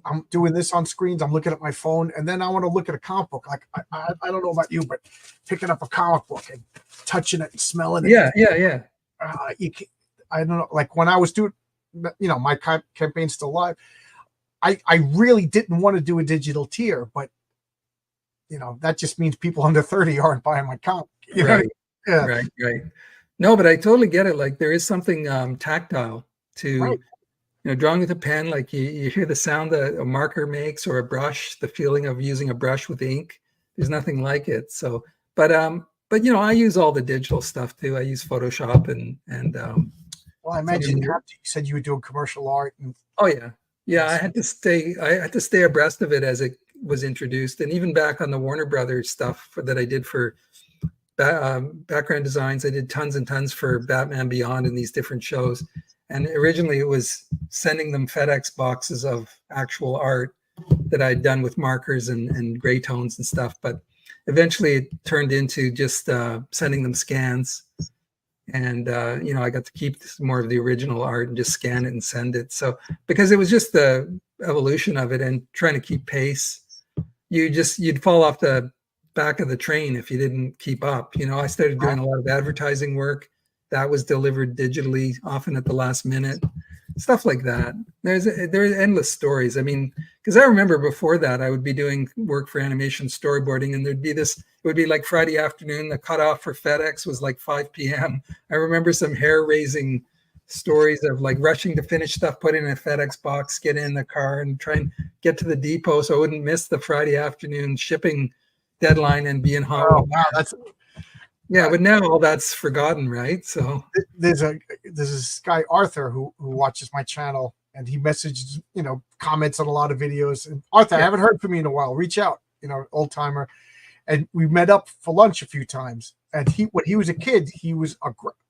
I'm doing this on screens. I'm looking at my phone, and then I want to look at a comic book. Like, I don't know about you, but picking up a comic book and touching it and smelling it. Yeah. I don't know. Like, when I was doing, my campaign's still live. I really didn't want to do a digital tier, but that just means people under 30 aren't buying my comic. Right. Yeah. Right. No, but I totally get it. Like, there is something tactile to, drawing with a pen. Like, you hear the sound that a marker makes, or a brush, the feeling of using a brush with ink. There's nothing like it. So, but I use all the digital stuff too. I use Photoshop and well, I imagine you said you were doing commercial art. Yeah. I had to stay abreast of it as it was introduced, and even back on the Warner Brothers stuff that I did for background designs. I did tons and tons for Batman Beyond and these different shows. And originally it was sending them FedEx boxes of actual art that I'd done with markers and gray tones and stuff. But eventually it turned into just sending them scans. And, I got to keep more of the original art and just scan it and send it. So because it was just the evolution of it and trying to keep pace, you'd fall off the back of the train if you didn't keep up. I started doing a lot of advertising work that was delivered digitally, often at the last minute, stuff like that. There's endless stories. I mean, because I remember before that, I would be doing work for animation storyboarding, and it would be like Friday afternoon. The cutoff for FedEx was like 5 p.m. I remember some hair-raising stories of like rushing to finish stuff, put in a FedEx box, get in the car, and try and get to the depot so I wouldn't miss the Friday afternoon shipping deadline and be in hot. Oh, wow, but now all that's forgotten, right? So there's this guy Arthur who watches my channel, and he messages, comments on a lot of videos. And Arthur, I haven't heard from you in a while. Reach out, old timer. And we met up for lunch a few times. And when he was a kid, he was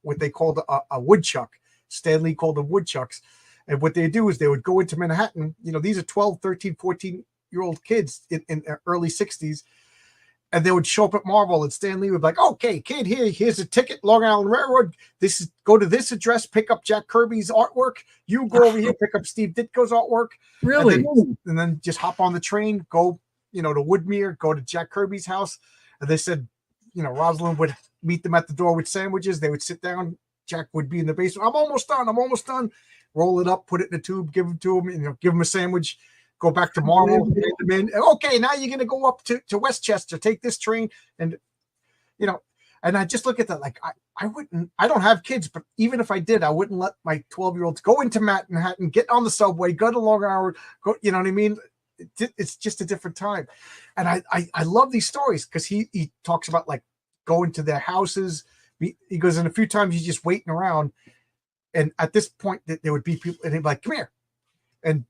what they called a woodchuck. Stan Lee called them woodchucks. And what they do is they would go into Manhattan. These are 12, 13, 14-year-old kids in the early 60s. And they would show up at Marvel, and Stan Lee would be like, "Okay, kid, here's a ticket, Long Island Railroad. Go to this address, pick up Jack Kirby's artwork. You go over here, pick up Steve Ditko's artwork. Really? And then just hop on the train, go, to Woodmere, go to Jack Kirby's house." And they said, Rosalind would meet them at the door with sandwiches. They would sit down. Jack would be in the basement. I'm almost done. Roll it up, put it in a tube, give it to him, give him a sandwich. Go back to Marvel, hand them in. Okay, now you're going to go up to Westchester, take this train. And, and I just look at that like, I don't have kids, but even if I did, I wouldn't let my 12-year-olds go into Manhattan, get on the subway, go to Long Island, go, you know what I mean? It's just a different time. And I love these stories because he talks about like going to their houses. He goes, and a few times he's just waiting around. And at this point, there would be people, and he'd be like, "Come here." And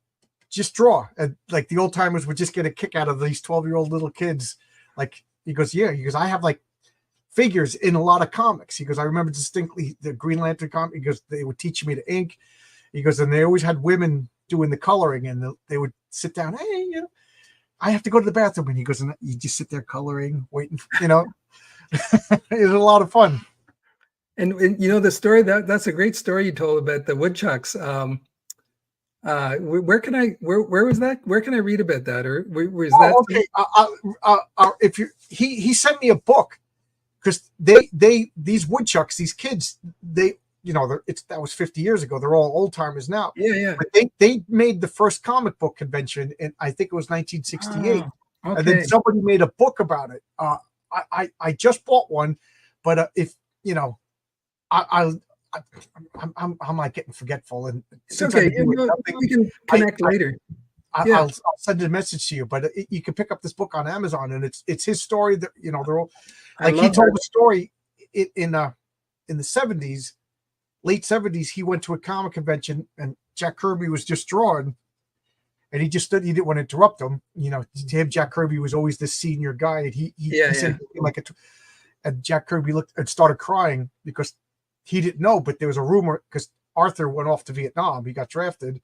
just draw. And like the old timers would just get a kick out of these 12-year-old little kids. Like he goes, I have like figures in a lot of comics. He goes, I remember distinctly the Green Lantern comic. He goes, they would teach me to ink. He goes, and they always had women doing the coloring, and they would sit down. Hey, I have to go to the bathroom. And he goes, and you just sit there coloring, waiting. It was a lot of fun. And the story that's a great story you told about the woodchucks. Where can I read about that, or where's that? Okay. If he sent me a book because these woodchucks, these kids, that was 50 years ago. They're all old timers now. Yeah. But they made the first comic book convention in, I think it was 1968. Okay. And then somebody made a book about it. I just bought one, but if I'm like getting forgetful, and it's okay. We can connect later. I'll send a message to you, but you can pick up this book on Amazon, and it's his story that they're all like he told a story in the 70s, late 70s. He went to a comic convention, and Jack Kirby was just drawing, and he just stood. He didn't want to interrupt him. To him, Jack Kirby was always the senior guy, and he said and Jack Kirby looked and started crying because he didn't know, but there was a rumor because Arthur went off to Vietnam. He got drafted,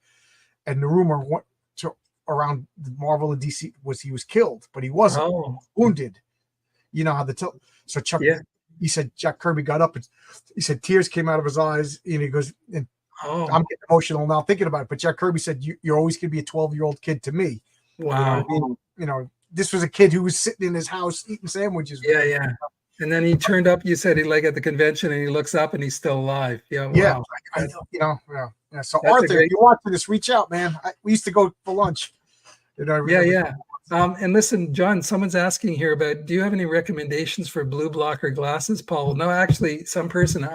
and the rumor went to around Marvel and DC was he was killed, but he wasn't wounded. You know how so Chuck. Yeah. He said Jack Kirby got up and he said tears came out of his eyes, and he goes, and I'm getting emotional now thinking about it. But Jack Kirby said, "You're always going to be a 12-year-old kid to me." Wow. This was a kid who was sitting in his house eating sandwiches. Yeah. And then he turned up, you said, at the convention, and he looks up and he's still alive. Yeah. Wow. Yeah. So Arthur, if you're watching this, reach out, man. We used to go for lunch. Yeah. And listen, John, someone's asking here about, do you have any recommendations for blue blocker glasses, Paul? No, actually, some person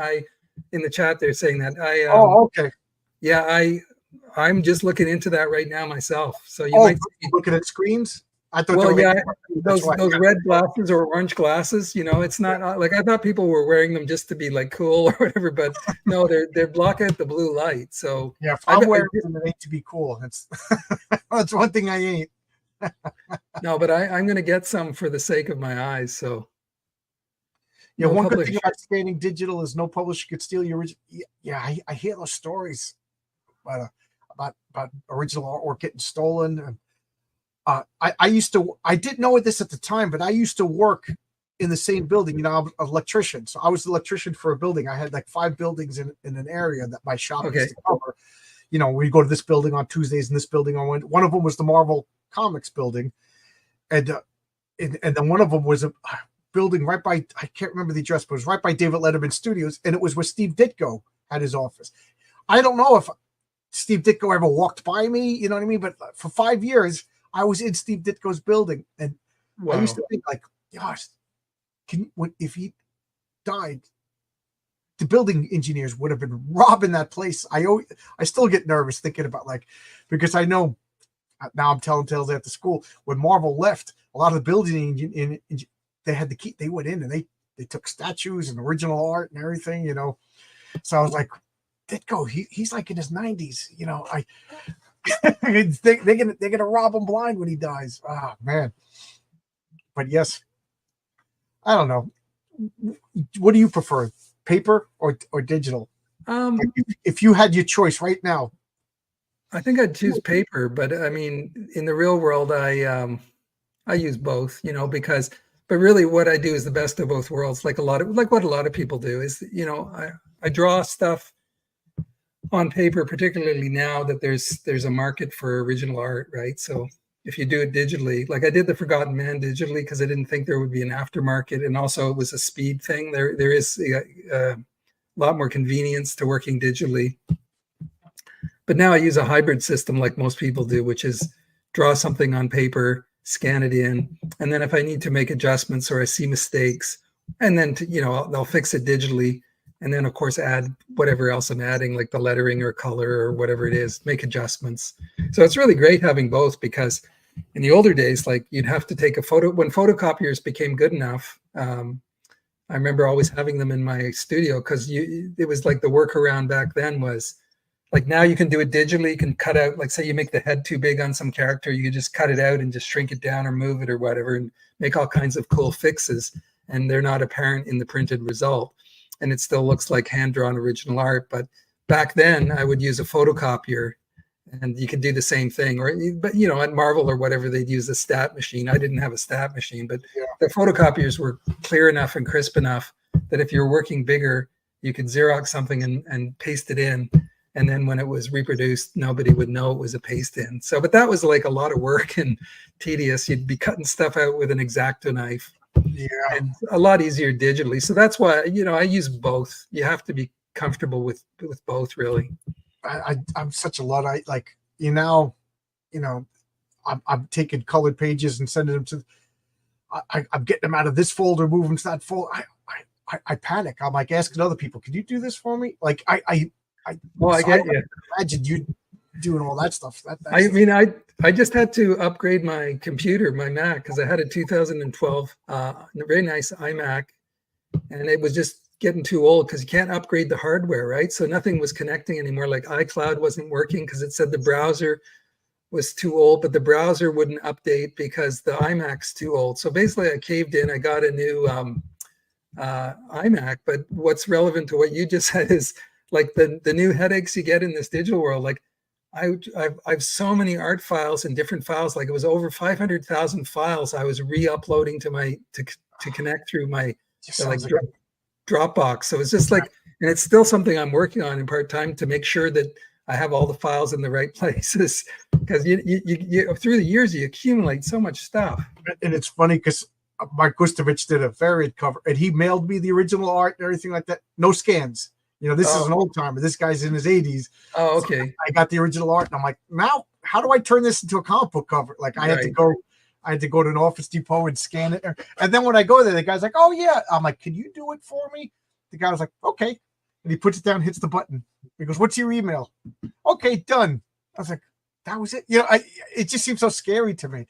in the chat, they're saying that okay. Yeah, I'm just looking into that right now myself. So you might be looking at screens. I thought those red glasses or orange glasses, it's not like I thought people were wearing them just to be like cool or whatever, but no, they're blocking out the blue light. So yeah, if I'm wearing them, it ain't to be cool. That's one thing I ain't. No, but I'm going to get some for the sake of my eyes. So yeah, one good thing about scanning digital is no publisher could steal your original. Yeah, I hear those stories about original artwork getting stolen. I didn't know this at the time, but I used to work in the same building. You know, I'm an electrician. So I was the electrician for a building. I had like 5 buildings in an area that my shop used to cover. You know, we go to this building on Tuesdays and this building on Wednesday. One of them was the Marvel Comics building. And then one of them was a building right by, I can't remember the address, but it was right by David Letterman Studios. And it was where Steve Ditko had his office. I don't know if Steve Ditko ever walked by me, you know what I mean? But for 5 years, I was in Steve Ditko's building. And I used to think like, gosh, if he died, the building engineers would have been robbing that place. I still get nervous thinking about, like, because I know now I'm telling tales after school. When Marvel left, a lot of the building they had the key. They went in and they took statues and original art and everything, you know. So I was like, Ditko, he's like in his 90s, you know. They're gonna rob him blind when he dies. Ah, man. But yes, I don't know. What do you prefer, paper or digital? If you had your choice right now, I think I'd choose paper. But I mean, in the real world, I use both. You know, but really, what I do is the best of both worlds. Like what a lot of people do is, you know, I draw stuff on paper, particularly now that there's a market for original art, right? So if you do it digitally, like I did the Forgotten Man digitally because I didn't think there would be an aftermarket, and also it was a speed thing. There is a lot more convenience to working digitally. But now I use a hybrid system like most people do, which is draw something on paper, scan it in, and then if I need to make adjustments or I see mistakes, and then I'll fix it digitally. And then, of course, add whatever else I'm adding, like the lettering or color or whatever it is, make adjustments. So it's really great having both, because in the older days, like you'd have to take a photo. When photocopiers became good enough, I remember always having them in my studio, because it was like the workaround back then was, like, now you can do it digitally. You can cut out, like, say you make the head too big on some character, you can just cut it out and just shrink it down or move it or whatever and make all kinds of cool fixes. And they're not apparent in the printed result. And it still looks like hand-drawn original art. But back then, I would use a photocopier, and you could do the same thing. But you know, at Marvel or whatever, they'd use a stat machine. I didn't have a stat machine, but the photocopiers were clear enough and crisp enough that if you're working bigger, you could Xerox something and paste it in. And then when it was reproduced, nobody would know it was a paste in. So, but that was like a lot of work and tedious. You'd be cutting stuff out with an X-Acto knife. Yeah, and a lot easier digitally. So that's why, you know, I use both. You have to be comfortable with both, really. I'm such a lot. I'm taking colored pages and sending them to. I'm getting them out of this folder, moving them to that folder. I panic. I'm like asking other people, "Can you do this for me?" Like I get you. Imagine you doing all that stuff. I just had to upgrade my computer, my Mac, because I had a 2012 very nice iMac, and it was just getting too old because you can't upgrade the hardware, right? So nothing was connecting anymore. Like iCloud wasn't working because it said the browser was too old, but the browser wouldn't update because the iMac's too old. So basically I caved in. I got a new iMac. But what's relevant to what you just said is, like, the new headaches you get in this digital world. Like I've so many art files and different files. Like it was over 500,000 files I was re-uploading to connect through my Dropbox. So it's just like, and it's still something I'm working on in part-time to make sure that I have all the files in the right places, because you through the years you accumulate so much stuff. And it's funny because Mark Gustovich did a variant cover, and he mailed me the original art and everything like that. No scans. You know, this is an old timer. This guy's in his 80s. Oh, okay. So I got the original art, and I'm like, now how do I turn this into a comic book cover? Like I had to go to an Office Depot and scan it. And then when I go there, the guy's like, "Oh yeah." I'm like, "Can you do it for me?" The guy was like, "Okay." And he puts it down, hits the button. He goes, "What's your email?" "Okay, done." I was like, that was it. You know, it just seems so scary to me.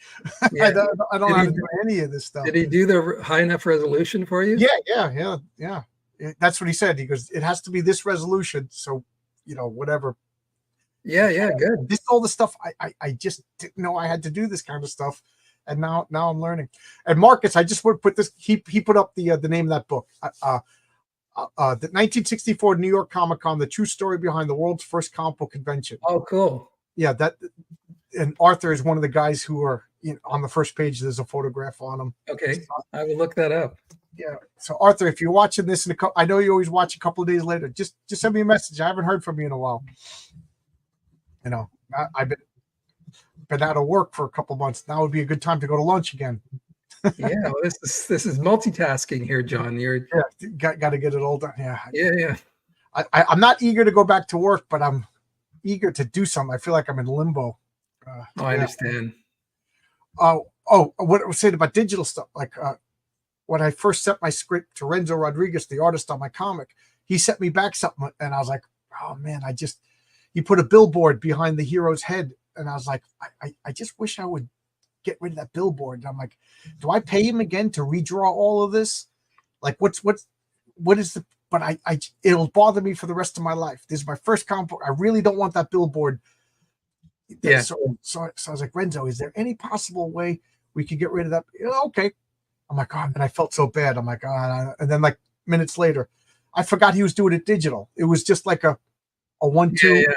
Yeah. I don't know how to do any of this stuff. Did he do the high enough resolution for you? Yeah. That's what he said. He goes, "It has to be this resolution." So, you know, whatever. Yeah, good. This all the stuff I just didn't know I had to do this kind of stuff, and now I'm learning. And Marcus, I just want to put this. He put up the name of that book, the 1964 New York Comic Con: The True Story Behind the World's First Comic Book Convention. Oh, cool. Yeah, and Arthur is one of the guys who are on the first page. There's a photograph on him. Okay, I will look that up. Yeah. So Arthur, if you're watching this I know you always watch a couple of days later. Just send me a message. I haven't heard from you in a while. I've been out of work for a couple of months. Now would be a good time to go to lunch again. Yeah, well, this is multitasking here, John. You're got to get it all done. Yeah. Yeah. I'm not eager to go back to work, but I'm eager to do something. I feel like I'm in limbo. I understand. What I was saying about digital stuff, like when I first sent my script to Renzo Rodriguez, the artist on my comic, he sent me back something, and I was like, oh man, he put a billboard behind the hero's head, and I was like, I just wish I would get rid of that billboard. And I'm like, do I pay him again to redraw all of this? Like, what is the? But it'll bother me for the rest of my life. This is my first comic book. I really don't want that billboard. Yeah. So I was like, Renzo, is there any possible way we could get rid of that? Okay. I'm like, oh, and I felt so bad. I'm like, oh, and then like minutes later, I forgot he was doing it digital. It was just like a 1-2. Yeah.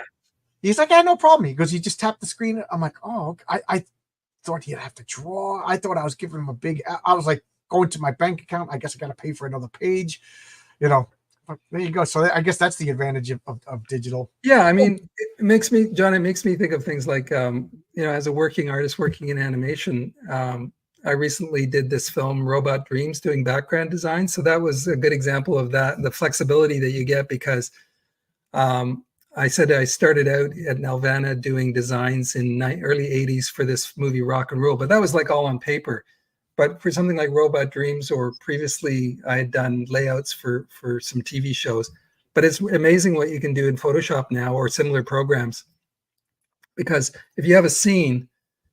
He's like, yeah, no problem. He goes, you just tap the screen. I'm like, oh, I thought he'd have to draw. I thought I was giving him I was like going to my bank account. I guess I got to pay for another page, But there you go. So I guess that's the advantage of digital. Yeah, I mean, it makes me think of things like, as a working artist working in animation, I recently did this film, Robot Dreams, doing background design. So that was a good example of that, the flexibility that you get, because I said I started out at Nelvana doing designs in early 80s for this movie Rock and Roll, but that was like all on paper. But for something like Robot Dreams, or previously I had done layouts for some TV shows. But it's amazing what you can do in Photoshop now, or similar programs. Because if you have a scene,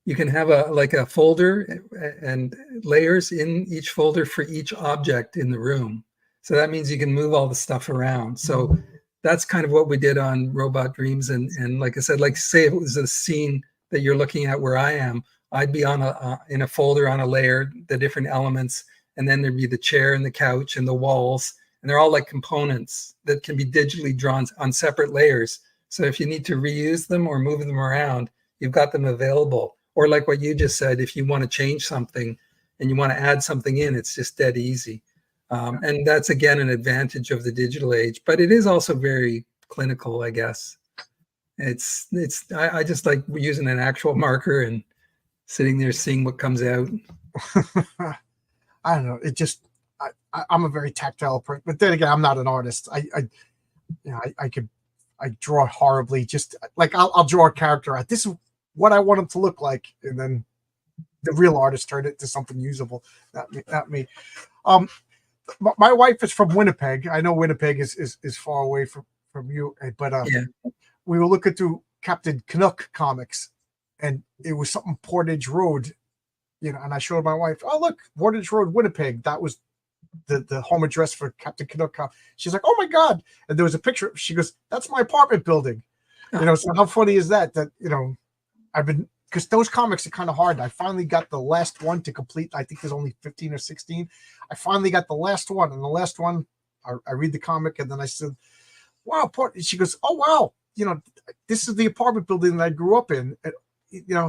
you can have a folder and layers in each folder for each object in the room. So that means you can move all the stuff around. So that's kind of what we did on Robot Dreams. And like I said, like say it was a scene that you're looking at where I am, I'd be in a folder on a layer, the different elements, and then there'd be the chair and the couch and the walls, and they're all like components that can be digitally drawn on separate layers. So if you need to reuse them or move them around, you've got them available. Or like what you just said, if you want to change something and you want to add something in, it's just dead easy. And that's, again, an advantage of the digital age, but it is also very clinical, I guess. I just like using an actual marker and sitting there seeing what comes out. I don't know. It just, I'm a very tactile person, but then again, I'm not an artist. I draw horribly. Just like I'll draw a character. This is what I want him to look like, and then the real artist turned it to something usable. Not me. My wife is from Winnipeg. I know Winnipeg is far away from you, but we were looking through Captain Canuck comics, and it was something Portage Road, and I showed my wife, oh, look, Portage Road, Winnipeg. That was the home address for Captain Canuck. She's like, oh my God. And there was a picture. She goes, that's my apartment building. So how funny is that, I've been, because those comics are kind of hard. I finally got the last one to complete. I think there's only 15 or 16. I finally got the last one. And the last one, I read the comic, and then I said, wow. She goes, oh, wow. This is the apartment building that I grew up in.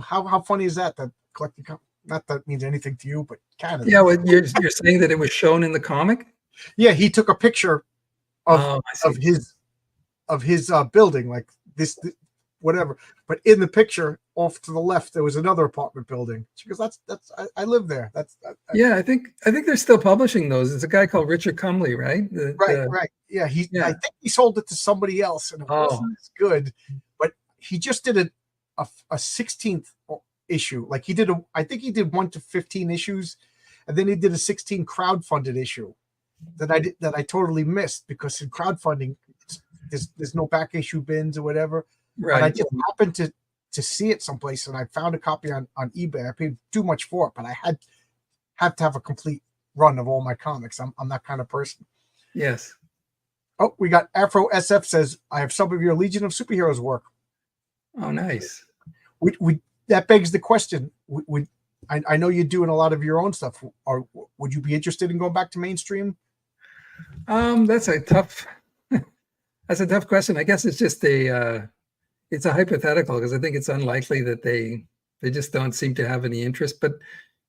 How funny is that collecting comics? Not that means anything to you, but kind of. Yeah, well, you're saying that it was shown in the comic? Yeah, he took a picture of his building, like this, whatever. But in the picture off to the left, there was another apartment building. She goes, "That's I live there." I think they're still publishing those. It's a guy called Richard Cumley, right? Right. Yeah, I think he sold it to somebody else, and it wasn't as good. But he just did a 16th issue. Like I think he did 1 to 15 issues, and then he did a 16 crowdfunded issue that I totally missed, because in crowdfunding there's no back issue bins or whatever. Right. But I just happened to see it someplace, and I found a copy on eBay. I paid too much for it, but I had to have a complete run of all my comics. I'm that kind of person. Yes. Oh, we got Afro SF says, I have some of your Legion of Superheroes work. Oh, nice. That begs the question. I know you're doing a lot of your own stuff. Or would you be interested in going back to mainstream? That's a tough question. I guess it's just it's a hypothetical because I think it's unlikely that they just don't seem to have any interest. But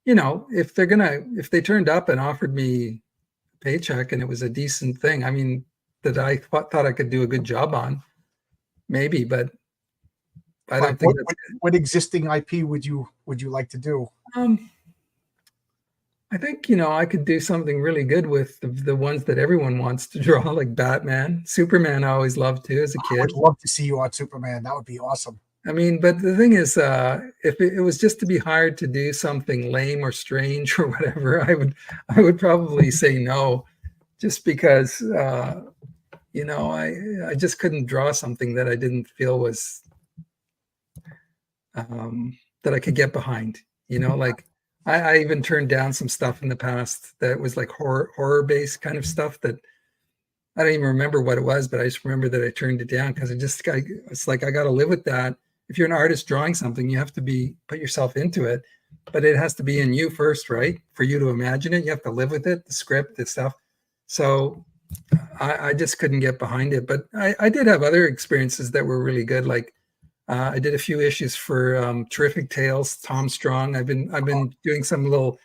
if they turned up and offered me a paycheck and it was a decent thing, I mean, that I thought I could do a good job on, maybe, but I don't think what existing IP would you like to do? I think I could do something really good with the ones that everyone wants to draw, like Batman, Superman. I always loved too as a kid. I would love to see you on Superman. That would be awesome. I mean, but the thing is, if it was just to be hired to do something lame or strange or whatever, I would probably say no, just because I just couldn't draw something that I didn't feel was that I could get behind. Like I even turned down some stuff in the past that was like horror based kind of stuff that I don't even remember what it was, but I just remember that I turned it down because it's like I got to live with that. If you're an artist drawing something, you have to put yourself into it, but it has to be in you first, right? For you to imagine it, you have to live with it, the script, the stuff. So I just couldn't get behind it. But I did have other experiences that were really good. Like I did a few issues for Terrific Tales, Tom Strong. I've been doing some little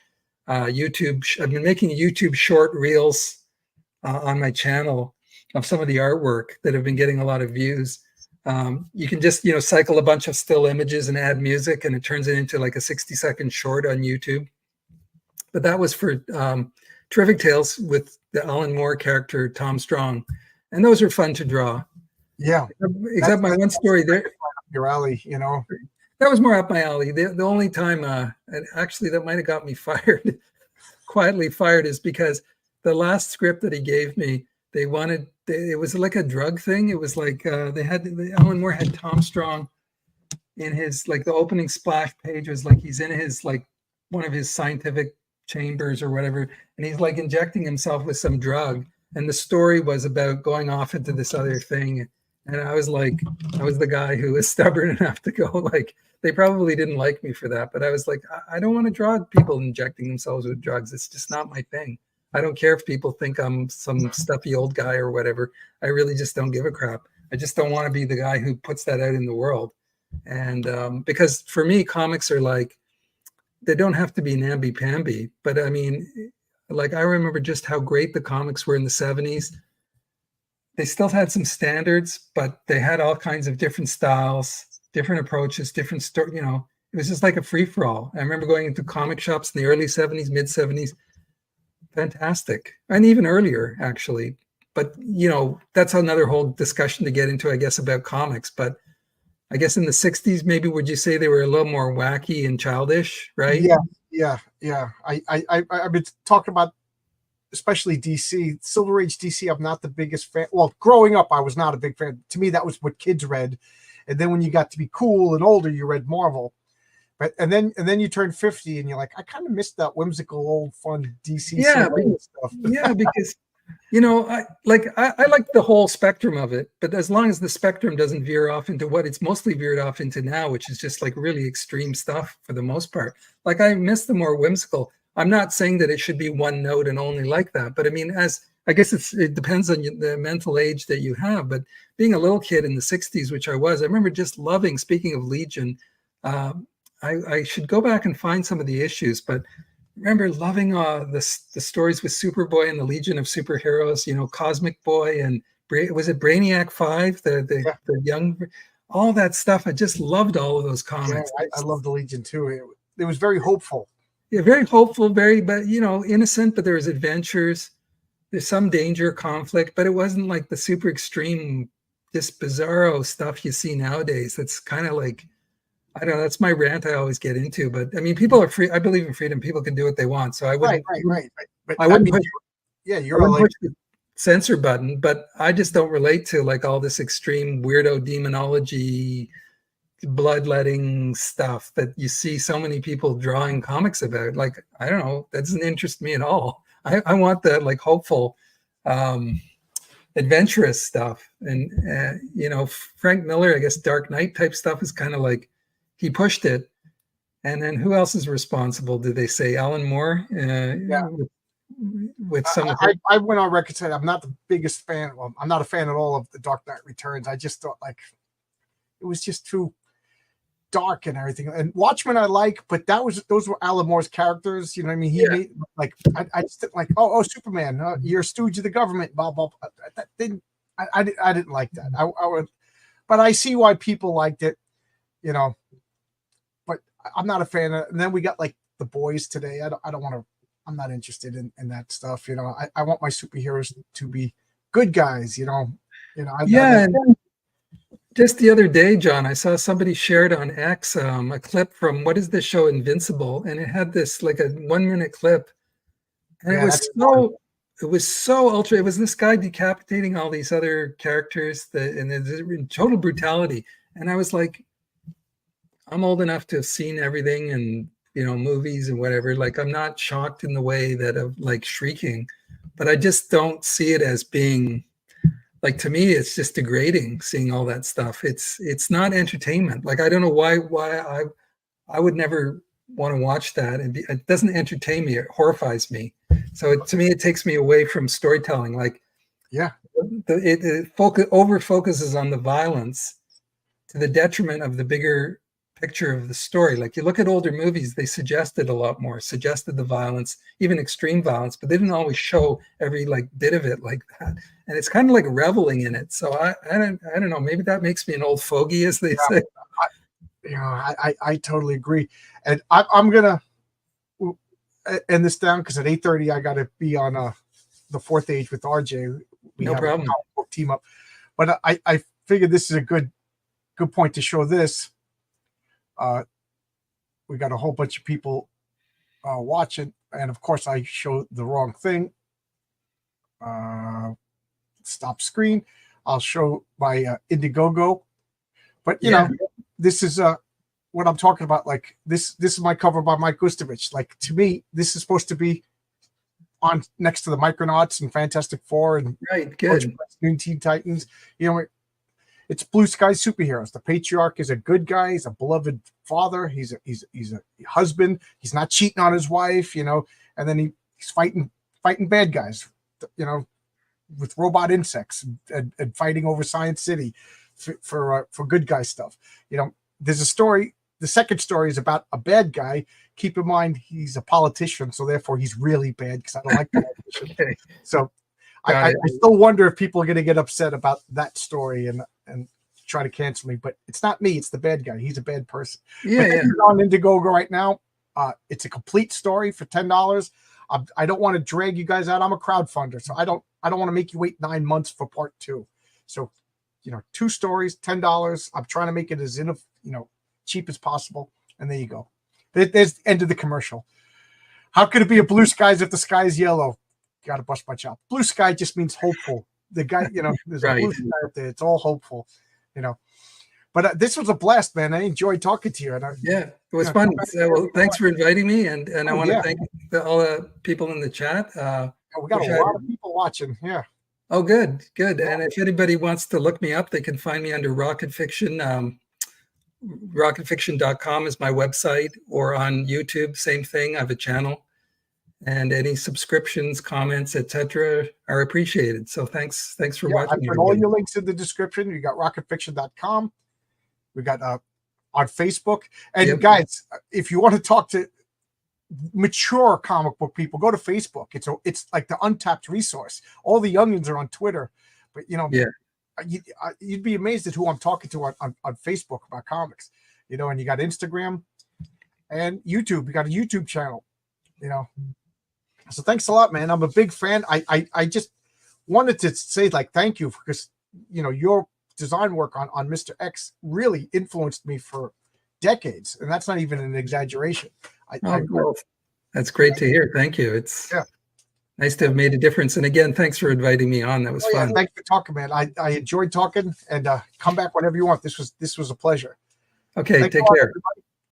YouTube. I've been making YouTube short reels on my channel of some of the artwork that have been getting a lot of views. You can just cycle a bunch of still images and add music, and it turns it into like a 60-second short on YouTube. But that was for Terrific Tales with the Alan Moore character Tom Strong, and those are fun to draw. Yeah, except my one story there. Your alley, That was more up my alley. The only time, and actually that might have got me fired, quietly fired, is because the last script that he gave me, it was like a drug thing. It was like Alan Moore had Tom Strong in his, like, the opening splash page was like he's in his, like, one of his scientific chambers or whatever, and he's like injecting himself with some drug, and the story was about going off into this other thing. And I was the guy who was stubborn enough to go, like, they probably didn't like me for that, but I was like, I don't want to draw people injecting themselves with drugs. It's just not my thing. I don't care if people think I'm some stuffy old guy or whatever. I really just don't give a crap. I just don't want to be the guy who puts that out in the world. And because for me, comics are like, they don't have to be namby-pamby, but I mean, like, I remember just how great the comics were in the 70s. They still had some standards, but they had all kinds of different styles, different approaches, different story. It was just like a free-for-all. I remember going into comic shops in the early 70s, mid-70s. Fantastic. And even earlier, actually. But, that's another whole discussion to get into, I guess, about comics. But I guess in the 60s, maybe, would you say they were a little more wacky and childish, right? Yeah. I've been talking about, especially DC, Silver Age DC. I'm not the biggest fan. Well, growing up, I was not a big fan. To me, that was what kids read. And then when you got to be cool and older, you read Marvel. But and then you turn 50 and you're like, I kind of missed that whimsical old fun DC stuff. Yeah, because I like the whole spectrum of it, but as long as the spectrum doesn't veer off into what it's mostly veered off into now, which is just like really extreme stuff for the most part. Like, I miss the more whimsical. I'm not saying that it should be one note and only like that, but I mean, I guess it depends on the mental age that you have. But being a little kid in the 60s, which I remember just loving, speaking of Legion, I should go back and find some of the issues, but remember loving the stories with Superboy and the Legion of Superheroes, Cosmic Boy, and was it Brainiac 5, the young, all that stuff. I just loved all of those comics. Yeah, I love the Legion too. It was very hopeful. Yeah, very hopeful, but innocent, but there was adventures. There's some danger, conflict, but it wasn't like the super extreme, just bizarro stuff you see nowadays. That's kind of like, I don't know. That's my rant I always get into. But I mean, people are free. I believe in freedom. People can do what they want. So I wouldn't. Right. But I wouldn't push, you're like, push the censor button. But I just don't relate to like all this extreme weirdo demonology, bloodletting stuff that you see so many people drawing comics about. Like, I don't know. That doesn't interest me at all. I want the like hopeful, adventurous stuff. And Frank Miller, I guess Dark Knight type stuff is kind of like, he pushed it. And then who else is responsible? Did they say Alan Moore? With some, I went on record saying I'm not the biggest fan. Well, I'm not a fan at all of the Dark Knight Returns. I just thought, like, it was just too dark and everything. And Watchmen I like, but those were Alan Moore's characters. You know what I mean? He made, like, I just didn't like, oh, Superman, you're a stooge of the government, blah blah. That didn't, I didn't like that. I would, but I see why people liked it, you know. But I'm not a fan of. And then we got like The Boys today. I don't want to. I'm not interested in that stuff. You know, I want my superheroes to be good guys. You know. Just the other day, John, I saw somebody shared on X a clip from what is the show Invincible, and it had this like a 1 minute clip, and it was so ultra. It was this guy decapitating all these other characters and in total brutality, and I was like, I'm old enough to have seen everything and movies and whatever. Like I'm not shocked in the way that of like shrieking, but I just don't see it as being. Like to me, it's just degrading seeing all that stuff. It's not entertainment. Like I don't know why I would never want to watch that. It doesn't entertain me. It horrifies me. So to me, it takes me away from storytelling. Like it over focuses on the violence to the detriment of the bigger picture of the story. Like you look at older movies, they suggested a lot more, suggested the violence, even extreme violence, but they didn't always show every like bit of it like that. And it's kind of like reveling in it. So I don't know, maybe that makes me an old fogey, as they say. I totally agree. And I'm gonna end this down because at 8:30 I gotta be on the Fourth Age with RJ. We no have problem. a comic book team up. But I figured this is a good point to show this. We got a whole bunch of people watching, and of course I showed the wrong thing. Stop screen. I'll show my Indiegogo, but you know, this is what I'm talking about. Like this is my cover by Mike Gustovich. Like to me, this is supposed to be on next to the Micronauts and Fantastic Four and New Teen Titans. You know, it's blue sky superheroes. The patriarch is a good guy. He's a beloved father. He's a husband. He's not cheating on his wife, you know. And then he's fighting bad guys, you know, with robot insects and fighting over Science City for good guy stuff. You know, there's a story. The second story is about a bad guy. Keep in mind he's a politician, so therefore he's really bad because I don't like politicians. So I still wonder if people are going to get upset about that story and try to cancel me, but it's not me. It's the bad guy. He's a bad person. It's on Indiegogo right now. It's a complete story for $10. I don't want to drag you guys out. I'm a crowdfunder, so I don't want to make you wait 9 months for part 2. So, you know, 2 stories, $10. I'm trying to make it as cheap as possible. And there you go. There's the end of the commercial. How could it be a blue skies if the sky is yellow? Got to bust my chop. Blue sky just means hopeful. The guy, you know, there's a blue sky up there. It's all hopeful, you know. But this was a blast, man. I enjoyed talking to you. And it was fun. Well, thanks for inviting me, and I want to thank all the people in the chat. We got a lot of people watching. Yeah. Oh, good. And if anybody wants to look me up, they can find me under Rocket Fiction. Rocketfiction.com is my website, or on YouTube, same thing. I have a channel. And any subscriptions, comments, etc., are appreciated. So thanks for watching. I put all your links in the description. You got rocketfiction.com. We got on Facebook. And guys, if you want to talk to mature comic book people, go to Facebook. It's like the untapped resource. All the youngins are on Twitter, but you know, you'd be amazed at who I'm talking to on Facebook about comics. You know, and you got Instagram and YouTube. You got a YouTube channel. You know. So thanks a lot, man. I'm a big fan. I just wanted to say like thank you because you know your design work on Mr. X really influenced me for decades, and that's not even an exaggeration. That's great to hear. Thank you. It's nice to have made a difference. And again, thanks for inviting me on. That was fun. Thanks for talking, man. I enjoyed talking, and come back whenever you want. This was a pleasure. Okay, take care. Everybody.